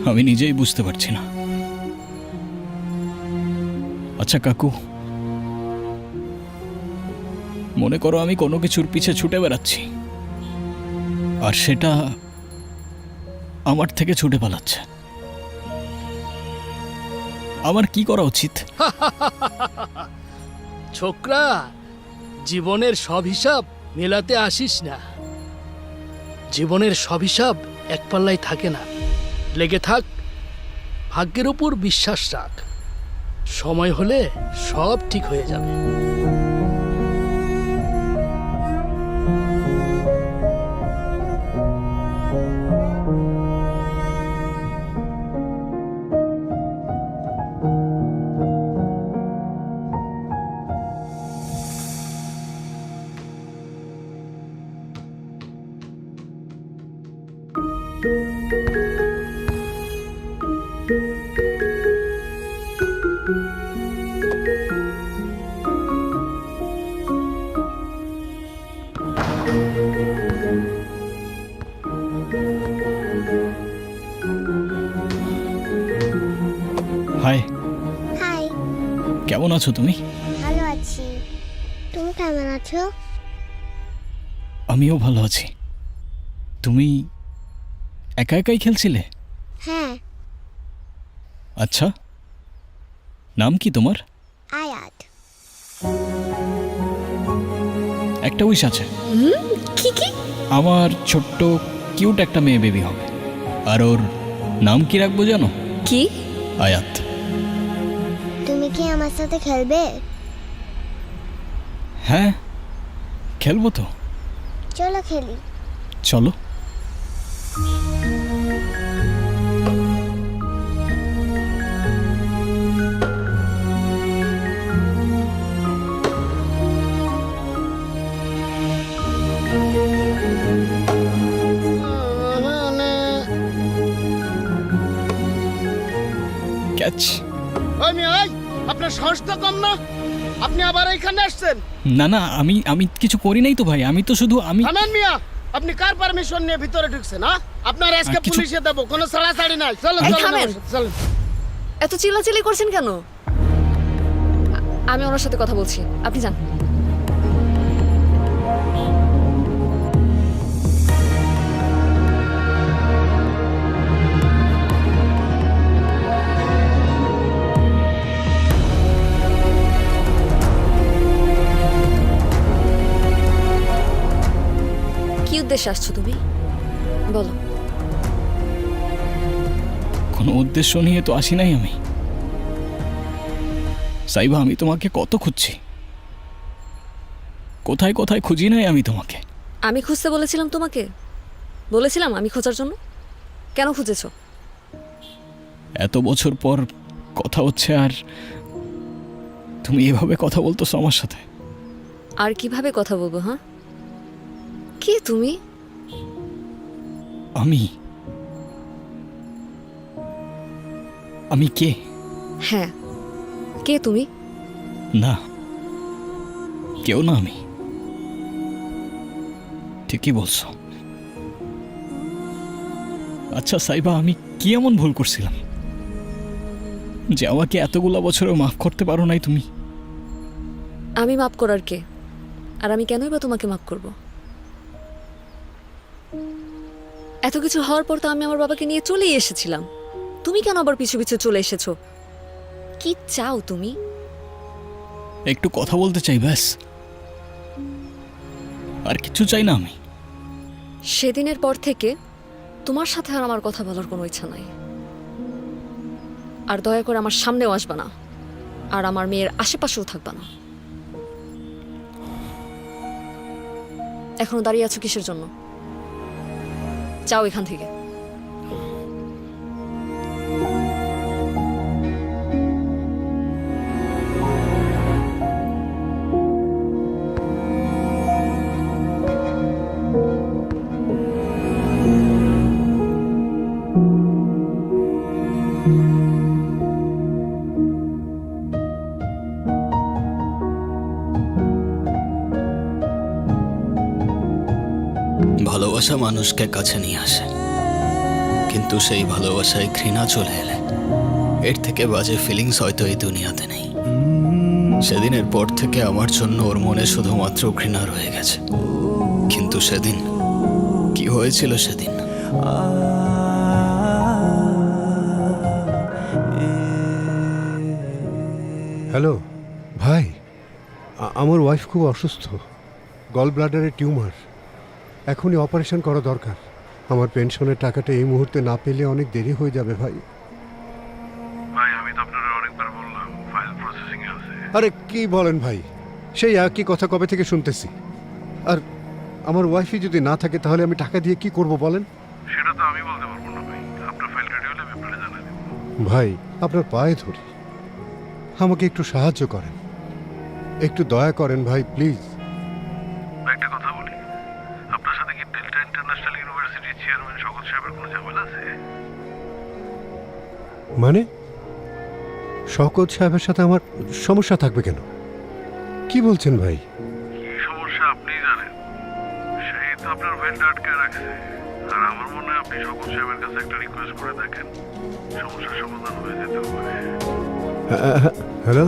S3: আমি নিজেই বুঝতে পারছি না। আচ্ছা কাকু, মনে করো আমি কোনো কিছুর পিছে ছুটে বেড়াচ্ছি, আর সেটা আমার থেকে ছুটে পালাচ্ছে, আমার কি করা উচিত?
S5: ছোকরা, জীবনের সব হিসাব মেলাতে আসিস না। জীবনের সব হিসাব এক পাল্লায় থাকে না। লেগে থাক, ভাগ্যের উপর বিশ্বাস রাখ, সময় হলে সব ঠিক হয়ে যাবে।
S3: হাই,
S4: হাই,
S3: কেমন আছো তুমি?
S4: ভালো আছি। তুমি কেমন আছো?
S3: আমিও ভালো আছি। তুমি একা একাই খেলছিলে?
S4: হ্যাঁ।
S3: আচ্ছা, নাম কি তোমার?
S4: আয়াত।
S3: একটা উইশ আছে।
S6: কি কি?
S3: আমার ছোট্ট কিউট একটা মেয়ে বেবি হবে, আর ওর নাম কি রাখবো জানো?
S6: কি?
S3: আয়াত।
S4: তুমি কি আমার সাথে খেলবে?
S3: হ্যাঁ, খেলবো তো।
S4: চলো খেলি।
S3: চলো। ক্যাচ।
S7: ওই মিয়া, ওই, আপনার সাহস তো কম না? আপনি আবার এইখানে আসছেন?
S3: না না, আমি কিছু করি নাই তো ভাই, আমি তো শুধু
S7: থামেন মিয়া, আপনি কার পারমিশন নিয়ে ভিতরে ঢুকছেন? আপনার আজকে পুলিশে দেবো, কোনো ছাড়াছাড়ি নাই। চলো
S6: থামেন।
S7: চলো।
S6: এত চিল্লাচিল্লি করছেন কেন? আমি ওনার সাথে কথা বলছি, আপনি যান। কি উদ্দেশ্যে আসছো তুমি, বলো।
S3: কোনো উদ্দেশ্য নিয়ে তো আসি নাই আমি। সাইবা, আমি তোমাকে কত খুঁজছি, কোথায় কোথায় খুঁজি নাই আমি তোমাকে।
S6: আমি খুঁজতে বলেছিলাম তোমাকে? বলেছিলাম আমি খোঁজার জন্য? কেন খুঁজেছো?
S3: এত বছর পর কথা হচ্ছে, আর তুমি এভাবে কথা বলতেছো আমার সাথে।
S6: আর কিভাবে কথা বলবো? হ্যাঁ, কে তুমি?
S3: আমি কে?
S6: হ্যাঁ, কে তুমি?
S3: না, কেউ না, আমি। ঠিকই বলছো। আচ্ছা সাইবা, আমি কি এমন ভুল করছিলাম যে আমাকে এতগুলো বছরেও মাফ করতে পারো নাই তুমি?
S6: আমি মাফ করার কে? আর আমি কেনই বা তোমাকে মাফ করব? এত কিছু হওয়ার পর তো আমি আমার বাবাকে নিয়ে চলেই এসেছিলাম। তুমি কেন আবার পিছু পিছু চলে এসেছো? কি চাও তুমি?
S3: একটু কথা বলতে চাই, ব্যাস, আর কিছু চাই না আমি।
S6: সেদিনের পর থেকে তোমার সাথে আর আমার কথা বলার কোনো ইচ্ছা নাই। আর দয়া করে আমার সামনেও আসবা না, আর আমার মেয়ের আশেপাশেও থাকবা না। এখনো দাঁড়িয়ে আছো কিসের জন্য? যাও এখান থেকে।
S3: ভালোবাসা মানুষকে কাছে নিয়ে আসে, কিন্তু সেই ভালোবাসায় ঘৃণা চলে এলে এর থেকে বাজে ফিলিংস হয়তো এই দুনিয়াতে নেই। সেদিনের পর থেকে আমার জন্য ওর মনে শুধুমাত্র ঘৃণা রয়ে গেছে। কিন্তু সেদিন কি হয়েছিল সেদিন?
S12: হ্যালো ভাই, আমার ওয়াইফ খুব অসুস্থ, গল ব্লাডারে টিউমার, এখনই অপারেশন করা দরকার। আমার পেনশনের টাকাটা এই মুহূর্তে না পেলে অনেক দেরি হয়ে যাবে ভাই।
S11: ভাই আমি তো আপনারা অনেকবার বললাম ফাইল প্রসেসিং এ আছে।
S12: আরে কি বলেন ভাই, সেই একই কথা কবে থেকে শুনতেছি। আর আমার ওয়াইফই যদি না থাকে তাহলে আমি টাকা দিয়ে কি করব বলেন?
S11: সেটা তো আমি বলতে পারবো না ভাই, আপনার ফাইল রেডি হলে আমি আপনারা জানাই দেব।
S12: ভাই আপনার পায়ে ধরি, আমাকে একটু সাহায্য করেন, একটু দয়া করেন ভাই প্লিজ।
S11: একটা কথা বলি, আপনার সাথে কি ডেল্টা ইন্টারন্যাশনাল ইউনিভার্সিটির চেয়ারম্যান শওকত সাহেবের কোনো ঝামেলা আছে?
S12: মানে শওকত সাহেবের সাথে আমার সমস্যা থাকবে কেন? কি বলছেন ভাই?
S11: কি সমস্যা আপনিই জানেন, সেই তো আপনার ফাইলটা আটকে রাখছে। আর আমার মনে হয় আপনি শওকত সাহেবের কাছে একটা রিকোয়েস্ট করে দেখেন, সমস্যার সমাধান হয়ে যেতে পারে।
S12: হ্যালো,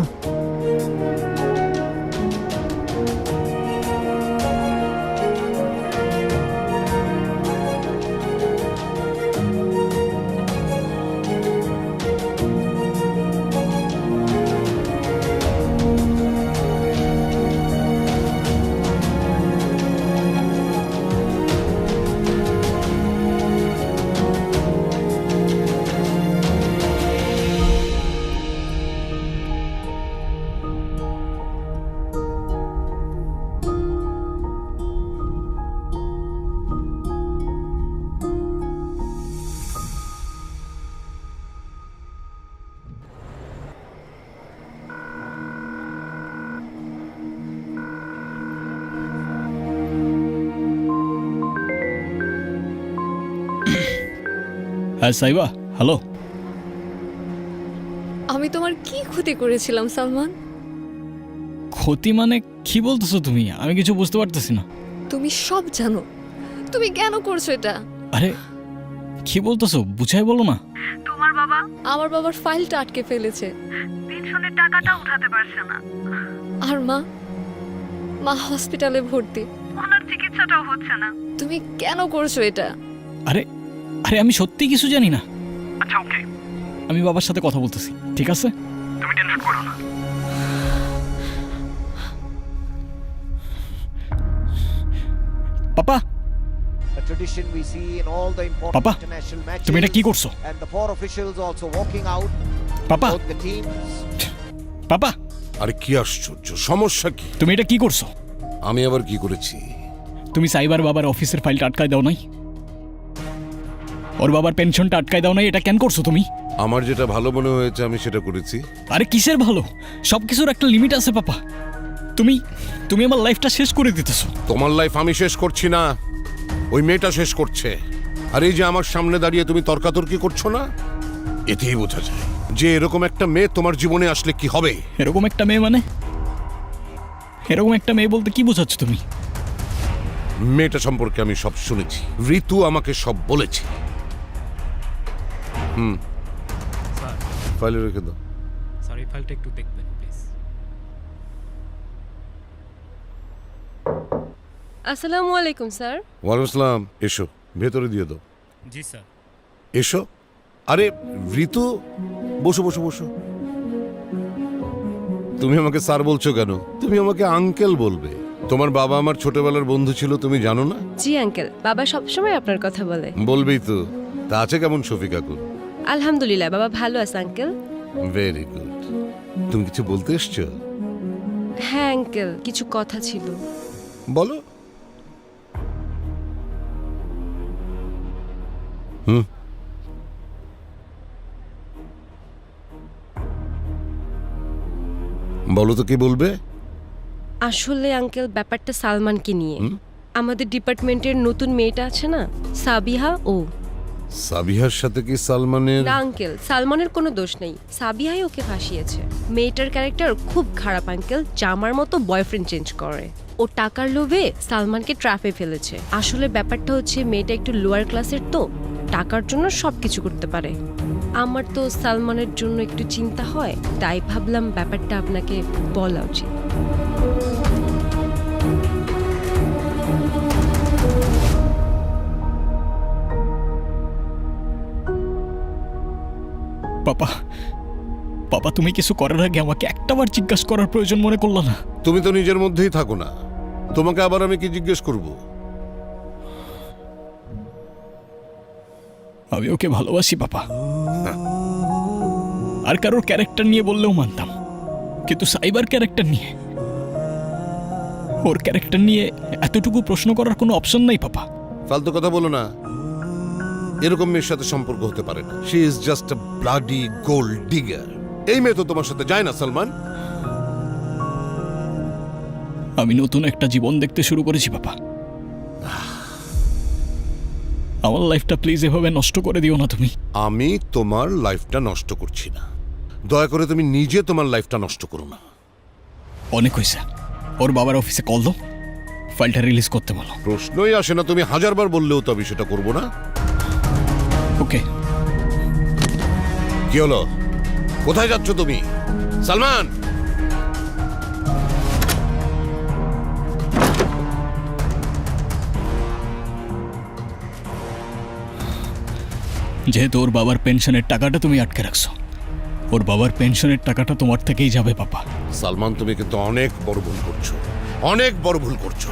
S3: হ্যাঁ সাইবা, হ্যালো।
S6: আমি তোমার কি ক্ষতি করেছিলাম সালমান?
S3: ক্ষতি মানে কি বলতেছো তুমি? আমি কিছু বুঝতে পারতেছি না।
S6: তুমি সব জানো, তুমি কেন করছো এটা?
S3: আরে কি বলতেছো, বুঝাই বলো না।
S6: তোমার বাবা আমার বাবার ফাইলটা আটকে ফেলেছে, পেনশনের টাকাটা উঠাতে পারছে না। আর মা হসপিটালে ভর্তি, ওনার চিকিৎসাটাও হচ্ছে না। তুমি কেন করছো এটা?
S3: আরে আরে আমি সত্যি কিছু জানি না।
S11: আচ্ছা ওকে,
S3: আমি বাবার সাথে কথা বলতেছি, ঠিক আছে?
S11: তুমি টেনশন করো না।
S3: পাপা, পাপা তুমি এটা কি করছো? পাপা, পাপা
S2: আরে কি আশ্চর্য, সমস্যা কি?
S3: তুমি এটা কি করছো?
S2: আমি আবার কি করেছি?
S3: তুমি সাইবার বাবার অফিসের ফাইলটা আটকায় দাও নাই? ওর বাবার পেনশনটা আটকায় দাও নাই? এটা কেন করছো তুমি?
S2: আমার যেটা ভালো মনে হয়েছে আমি সেটা করেছি।
S3: আরে কিসের ভালো? সবকিছুর একটা লিমিট আছে পাপা। তুমি তুমি আমার লাইফটা শেষ করে দিতেছো।
S2: তোমার লাইফ আমি শেষ করছি না, ওই মেয়েটা শেষ করছে। আর এই যে আমার সামনে দাঁড়িয়ে তুমি তর্কাতর্কি করছো না, এতেই বোঝা যায় যে এরকম একটা মেয়ে তোমার জীবনে আসলে কি হবে।
S3: এরকম একটা মেয়ে মানে? এরকম একটা মেয়ে বলতে কি বোঝাচ্ছ তুমি?
S2: মেয়েটা সম্পর্কে আমি সব শুনেছি, ঋতু আমাকে সব বলেছে। ফাইলে রেখে দাও।
S9: স্যার এই ফাইলটা একটু দেখবেন প্লিজ।
S8: আসসালামু আলাইকুম স্যার।
S2: ওয়ালাইকুম আসসালাম, এসো ভেতরে দিয়ে দাও।
S9: জি স্যার।
S2: এসো। আরে ঋতু, বসো বসো বসো। তুমি আমাকে স্যার বলছো কেন? তুমি আমাকে আঙ্কেল বলবে। তোমার বাবা আমার ছোটবেলার বন্ধু ছিল, তুমি জানো না?
S8: জি আঙ্কেল, বাবা সবসময় আপনার কথা বলে।
S2: বলবেই তো। তা আছে কেমন শফিক কাকুর?
S8: আলহামদুলিল্লাহ, বাবা ভালো আছে আঙ্কেল।
S2: Very good. তুমি কিছু বলতে এসছো?
S8: হ্যাঁ আঙ্কেল, কিছু কথা ছিল।
S2: বলো। বলো তো কি বলবে?
S8: আসলে আঙ্কেল ব্যাপারটা সালমানকে নিয়ে। আমাদের ডিপার্টমেন্টের নতুন মেয়েটা আছে না, সাবিহা, ও।
S2: সাবিহার সাথে কি সালমানের?
S8: না আঙ্কেল, সালমানের কোনো দোষ নেই, সাবিহাই ওকে ফাঁসিয়েছে। মেয়েটার ক্যারেক্টার খুব খারাপ আঙ্কেল, জামার মতো বয়ফ্রেন্ড চেঞ্জ করে। ও টাকার লোভে সালমানকে ট্র্যাপে ফেলেছে। আসলে ব্যাপারটা হচ্ছে মেয়েটা একটু লোয়ার ক্লাসের, তো টাকার জন্য সব কিছু করতে পারে। আমার তো সালমানের জন্য একটু চিন্তা হয়, তাই ভাবলাম ব্যাপারটা আপনাকে বলা উচিত।
S3: পাপা, পাপা তুমি কিছু করার আগে আমাকে একটাবার জিজ্ঞাসা করার প্রয়োজন মনে করলো না?
S2: তুমি তো নিজের মধ্যেই থাকো না, তোমাকে আবার আমি কি জিজ্ঞেস করব?
S3: আমি ওকে ভালোবাসি পাপা, আর কারোর ক্যারেক্টার নিয়ে বললেও মানতাম, কিন্তু সাইবার ক্যারেক্টার নিয়ে, ওর ক্যারেক্টার নিয়ে এতটুকু প্রশ্ন করার কোনো অপশন নাই পাপা।
S2: ফালতু কথা বলো না, এরকম মেয়ের সাথে সম্পর্ক হতে পারে না। She is just a bloody gold digger. এই মেয়ে তো তোমার সাথে যায় না সালমান।
S3: আমি নতুন একটা জীবন দেখতে শুরু করেছি পাপা, আমার লাইফটা প্লিজ এভাবে নষ্ট করে দিও না তুমি।
S2: আমি তোমার লাইফটা নষ্ট করছি না, দয়া করে তুমি নিজে তোমার লাইফটা নষ্ট করো না।
S3: অনেক হয়েছে, ওর বাবার অফিসে কল দাও, ফাইলটা রিলিজ করতে বলো।
S2: প্রশ্নই আসে না, তুমি হাজারবার বললেও তো আমি সেটা করবো না।
S3: ওকে।
S2: কি হলো, কোথায় যাচ্ছ তুমি সালমান?
S3: যেহেতু ওর বাবার পেনশনের টাকাটা তুমি আটকে রাখছো, ওর বাবার পেনশনের টাকাটা তোমার থেকেই যাবে পাপা।
S2: সালমান, তুমি কিন্তু অনেক বড় ভুল করছো, অনেক বড় ভুল করছো।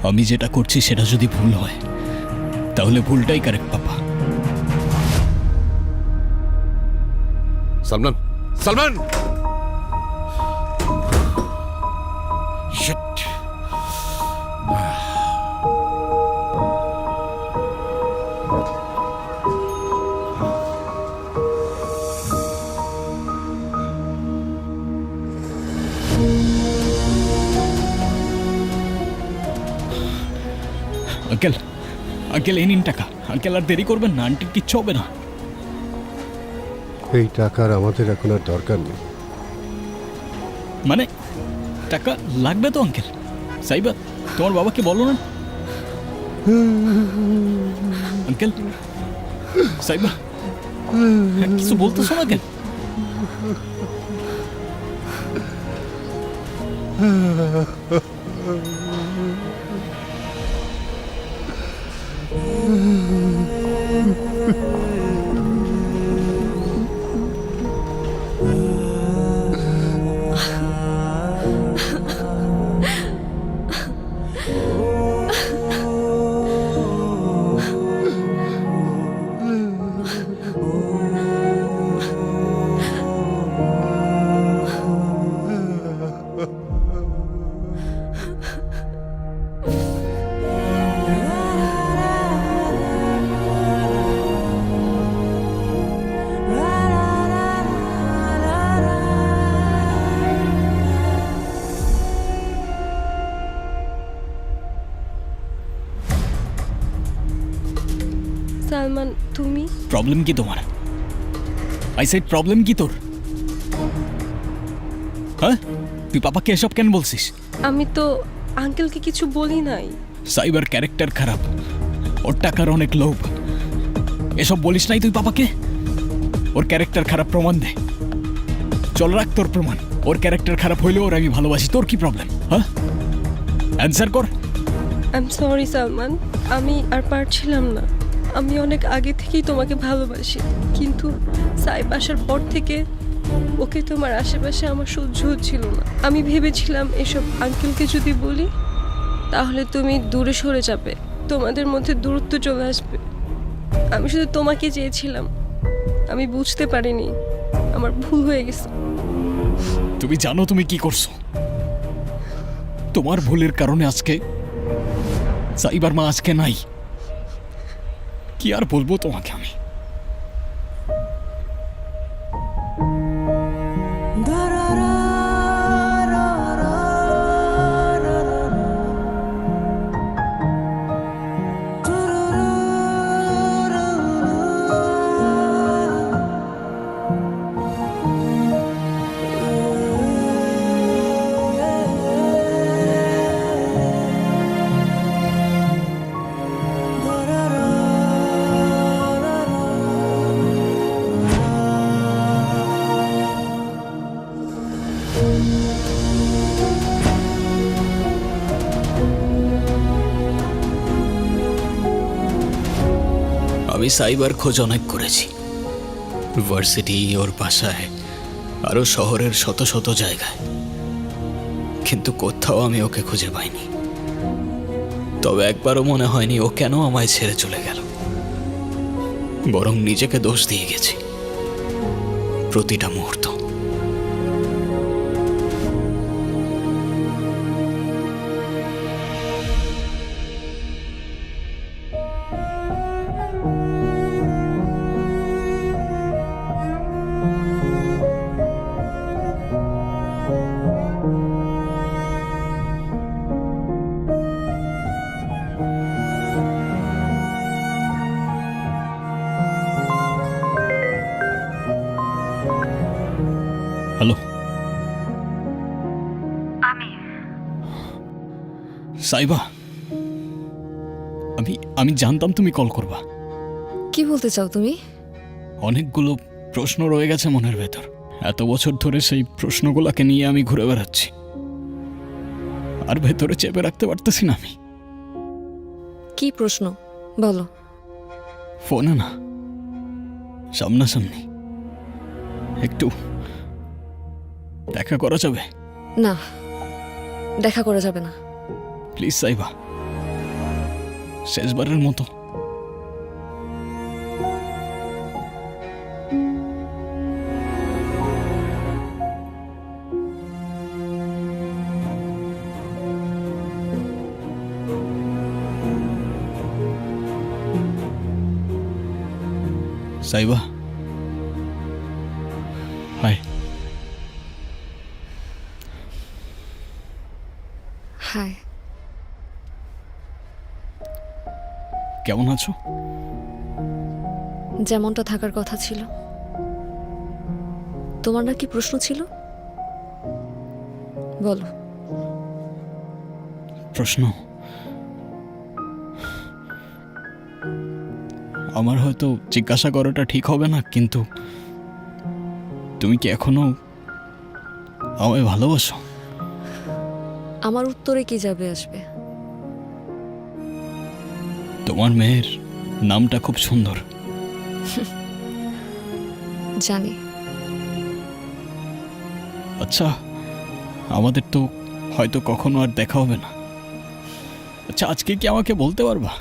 S3: আমি যেটা করছি সেটা যদি ভুল হয় তাহলে ভুলটাই correct papa.
S2: Salman, Salman! Shit!
S3: Uncle, uncle এই নিন টাকা। আঙ্কেল আর দেরি করবেন না, আন্টির কিচ্ছু হবে না।
S12: এই টাকার আমাদের এখন আর দরকার নেই।
S3: মানে টাকা লাগবে তো আঙ্কেল? সাইবা, তোমার বাবাকে বলো না। আঙ্কেল, সাইবা কিছু বলতেছো না কেন?
S8: সালমান, তুমি?
S3: প্রবলেম কি তোমার? আই সেড প্রবলেম কি তোর? হ্যাঁ, তুই পাপাকে এসব কেন বলছিস?
S8: আমি তো আঙ্কেলকে কিছু বলি নাই।
S3: সাইবার ক্যারেক্টার খারাপ, ওর টাকার অনেক লোভ, এসব বলিস নাই তুই পাপাকে? ওর ক্যারেক্টার খারাপ প্রমাণ দে। চল রাখ তোর প্রমাণ। ওর ক্যারেক্টার খারাপ হইলেও ওর আমি ভালোবাসি, তোর কি প্রবলেম? হ্যাঁ, অ্যান্সার কর।
S8: আই এম সরি সালমান, আমি আর পারছিলাম না। আমি অনেক আগে থেকেই তোমাকে ভালোবাসি, কিন্তু সাইব আসার পর থেকে ওকে তোমার আশেপাশে আমার সহ্য হচ্ছিল না। আমি ভেবেছিলাম এসব আঙ্কেলকে যদি বলি তাহলে তুমি দূরে সরে যাবে, তোমাদের মধ্যে দূরত্ব চলে আসবে। আমি শুধু তোমাকে চেয়েছিলাম, আমি বুঝতে পারিনি, আমার ভুল হয়ে গেছে।
S3: তুমি জানো তুমি কি করছো? তোমার ভুলের কারণে আজকে সাইবার মা আজকে নাই। কি আর বলবো তোমাকে আমি। আমি সাইবার খোঁজ অনেক করেছি, ভার্সিটি, ওর বাসায়, আরো শহরের শত শত জায়গায়, কিন্তু কোথাও আমি ওকে খুঁজে পাইনি। তবে একবারও মনে হয়নি ও কেন আমায় ছেড়ে চলে গেল, বরং নিজেকে দোষ দিয়ে গেছি প্রতিটা মুহূর্ত। হ্যালো, সাইবা, আমি জানতাম তুমি কল করবা।
S6: কি বলতে চাও তুমি?
S3: অনেকগুলো প্রশ্ন রয়ে গেছে মনের ভেতর। এত বছর ধরে সেই প্রশ্নগুলোকে নিয়ে আমি ঘুরে বেড়াচ্ছি, আর ভেতরে চেপে রাখতে পারতেছি না আমি।
S6: কি প্রশ্ন বলো?
S3: ফোনে না, সামনাসামনি একটু দেখা করা যাবে?
S6: না, দেখা করা যাবে না।
S3: প্লিজ সাইবা, শেষবারের মতো। সাইবা, হাই।
S6: হাই।
S3: কেমন আছো?
S6: যেমনটা থাকার কথা ছিল। তোমার না কি প্রশ্ন ছিল? বলো।
S3: প্রশ্ন? আমার হয়তো জিজ্ঞাসা করাটা ঠিক হবে না, কিন্তু তুমি কি এখনো আমায় ভালোবাসো?
S6: আমার উত্তরে কি যাবে আসবে?
S3: তোমার মেয়ের নামটা খুব সুন্দর।
S6: জানি।
S3: আচ্ছা, আমাদের তো হয়তো কখনো আর দেখা হবে না। আচ্ছা, আজকে কি আমাকে বলতে পারবা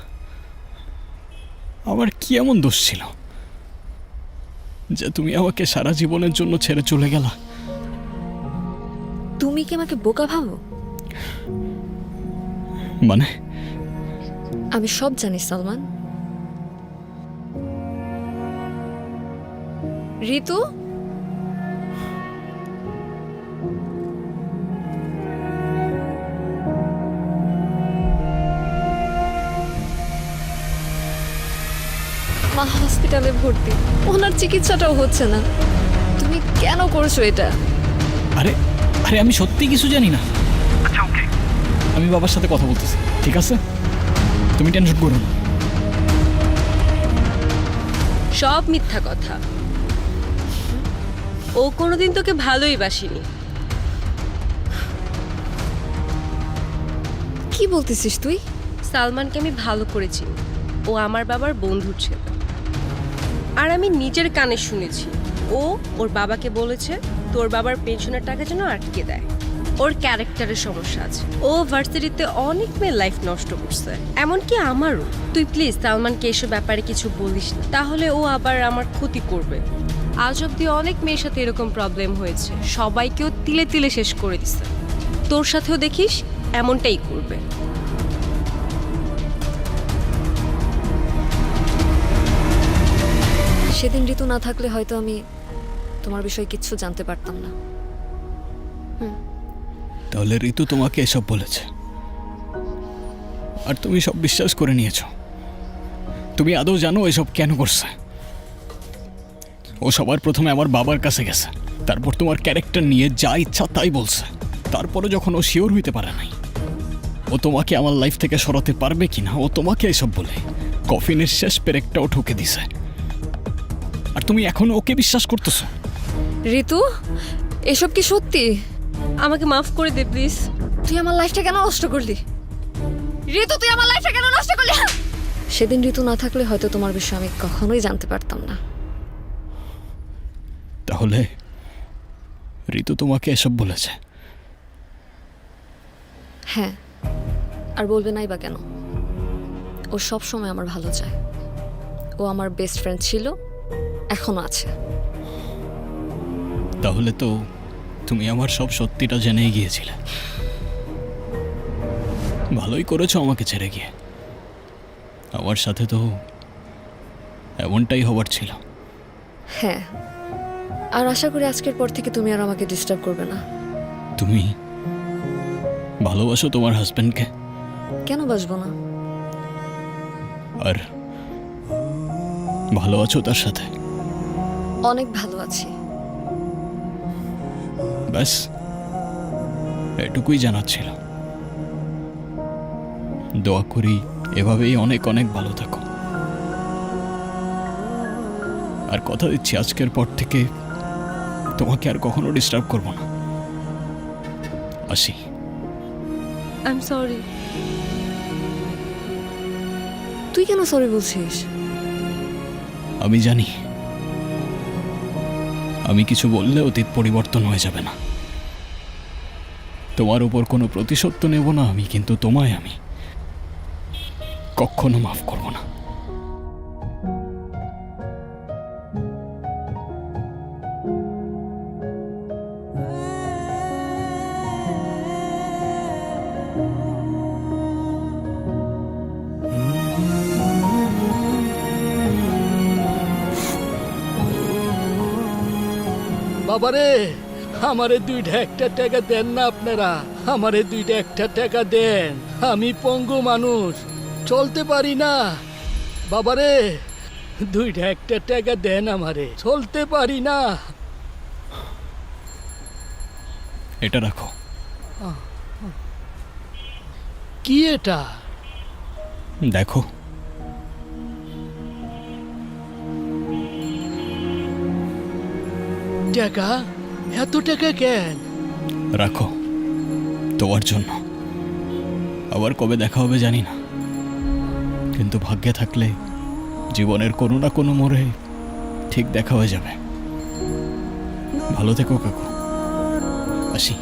S3: আমার কি এমন দোষ ছিল যে তুমি আমাকে সারা জীবনের জন্য ছেড়ে চলে গেলা?
S6: তুমি কি আমাকে বোকা ভাবো?
S3: মানে?
S6: আমি সব জানি সালমান। ঋতু, মা হসপিটালে ভর্তি, ওনার চিকিৎসাটাও হচ্ছে না। তুমি কেন করছো এটা?
S3: আরে আরে আমি সত্যি কিছু জানি না। আচ্ছা, ওকে, আমি বাবার সাথে কথা বলতেছি, ঠিক আছে? তুমি টেনশন করো না।
S8: সব মিথ্যা কথা। ও কোনোদিন তোকে ভালোই বাসিনি।
S6: কি বলতেছিস তুই?
S8: সালমানকে আমি ভালো করেছি, ও আমার বাবার বন্ধুর ছেলে। আর আমি নিজের কানে শুনেছি ও ওর বাবাকে বলেছে তোর বাবার পেনশনের টাকা যেন আটকে দেয়। ওর ক্যারেক্টারের সমস্যা আছে, ও ভার্সিটিতে অনেক মেয়ের লাইফ নষ্ট করছে, এমনকি আমারও। তুই প্লিজ সালমানকে এসব ব্যাপারে কিছু বলিস না, তাহলে ও আবার আমার ক্ষতি করবে। আজ অব্দি অনেক মেয়ের সাথে এরকম প্রবলেম হয়েছে, সবাইকেও তিলে তিলে শেষ করে দিছে। তোর সাথেও দেখিস এমনটাই করবে।
S6: সেদিন ঋতু না থাকলে হয়তো আমি তোমার বিষয়ে কিচ্ছু জানতে পারতাম না।
S3: তাহলে ঋতু তোমাকে এসব বলেছে আর তুমি সব বিশ্বাস করে নিয়েছো? তুমি আদৌ জানো এসব কেন করছে? ও সবার প্রথমে আমার বাবার কাছে গেছে, তারপর তোমার ক্যারেক্টার নিয়ে যা ইচ্ছা তাই বলছে। তারপরে যখন ও শিওর হইতে পারে নাই ও তোমাকে আমার লাইফ থেকে সরাতে পারবে কিনা, ও তোমাকে এসব বলে কফিনের শেষ পেরেকটাও ঠুকে দিছে। আর তুমি এখন ওকে বিশ্বাস করতেছো?
S6: ঋতু, এসব কি সত্যি?
S8: আমাকে মাফ করে দে প্লিজ।
S6: তুই আমার লাইফটা কেন নষ্ট করলি? ঋতু, তুই আমার লাইফটা কেন নষ্ট করলি? সেদিন ঋতু না থাকলে হয়তো তোমার বিষয়ে আমি কখনোই জানতে পারতাম না।
S3: তাহলে ঋতু তোমাকে এসব বলেছে?
S6: হ্যাঁ, আর বলবে নাই বা কেন? ও সব সময় আমার ভালো চায়। ও আমার বেস্ট ফ্রেন্ড ছিল, এখনো আছে।
S3: তাহলে তো তুমি আমার সব সত্যিটা জেনেই গিয়েছিলে। ভালোই করেছো আমাকে ছেড়ে গিয়ে। আমার সাথে তো এমনটাই হবার ছিল।
S6: হ্যাঁ, আর আশা করি আজকের পর থেকে তুমি আর আমাকে ডিস্টার্ব করবে না।
S3: তুমি ভালোবাসো তোমার হাজবেন্ডকে?
S6: কেন বাসবো না?
S3: আর ভালো আছো তার সাথে?
S6: অনেক ভালো আছি।
S3: ব্যাস এটুকুই জানার ছিল। দোয়া করি এভাবেই অনেক অনেক ভালো থাকো। আর কথা দিচ্ছি আজকের পর থেকে তোমাকে আর কখনো ডিস্টার্ব করব না। আসি।
S8: I am sorry.
S6: তুই কেন সরি বলছিস?
S3: আমি জানি আমি কিছু বললে অতীত পরিবর্তন হয়ে যাবে না। তোমার উপর কোনো প্রতিশোধ তো নেব না আমি, কিন্তু তোমায় আমি কখনো মাফ করব না।
S5: বাবারে, আমারে 2-1 টাকা দেন না আপনারা। আমারে 2-1 টাকা দেন। আমি পঙ্গু মানুষ, চলতে পারি না। বাবারে 2-1 টাকা দেন আমারে, চলতে পারি না।
S3: এটা রাখো।
S5: কি এটা?
S3: দেখো।
S5: টাকা? এত টাকা কেন?
S3: রাখো তোমার জন্য। আবার কবে দেখা হবে জানি না, কিন্তু ভাগ্যে থাকলে জীবনের কোনো না কোনো মোড়ে ঠিক দেখা হয়ে যাবে। ভালো থেকো কাকু, আসি।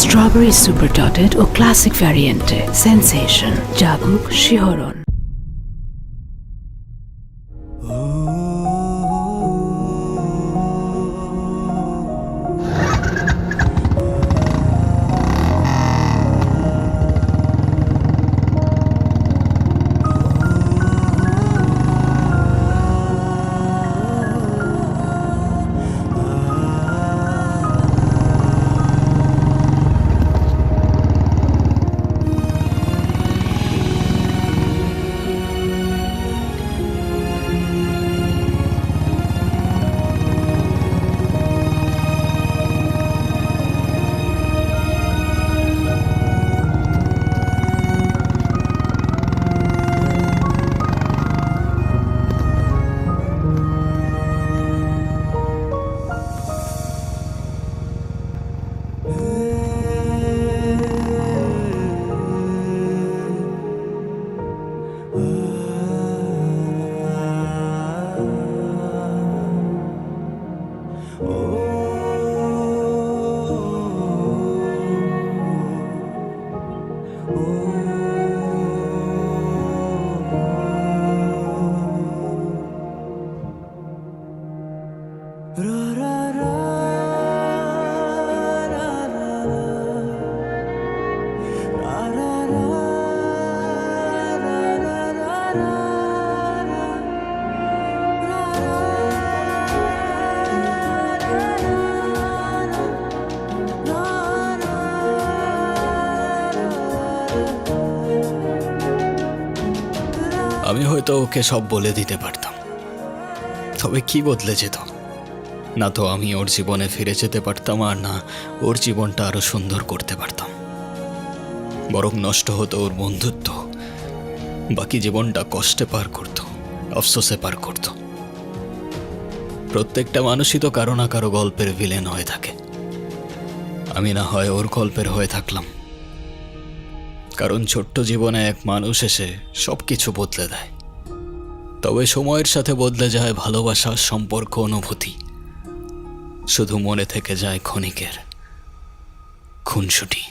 S1: স্ট্রবেরি সুপার ডটেড ও ক্লাসিক ভ্যারিয়েন্টে সেন্সেশন, জাগুক শিহরণ।
S3: আমি হয়তো ওকে সব বলে দিতে পারতাম, তবে কি বদলে যেত? না তো আমি ওর জীবনে ফিরে যেতে পারতাম, আর না ওর জীবনটা আরো সুন্দর করতে পারতাম। বরং নষ্ট হতো ওর বন্ধুত্ব, বাকি জীবনটা কষ্টে পার করত, আফসোসে পার করত। প্রত্যেকটা মানুষই তো কারো না কারো গল্পের ভিলেন হয়ে থাকে। আমি না হয় ওর গল্পের হয়ে থাকলাম, কারণ ছোট্ট জীবনে এক মানুষ এসে সবকিছু বদলে দেয়। তবে সময়ের সাথে বদলে যায় ভালোবাসা, সম্পর্ক, অনুভূতি। শুধু মনে থেকে যায় ক্ষণিকের খুনসুটি।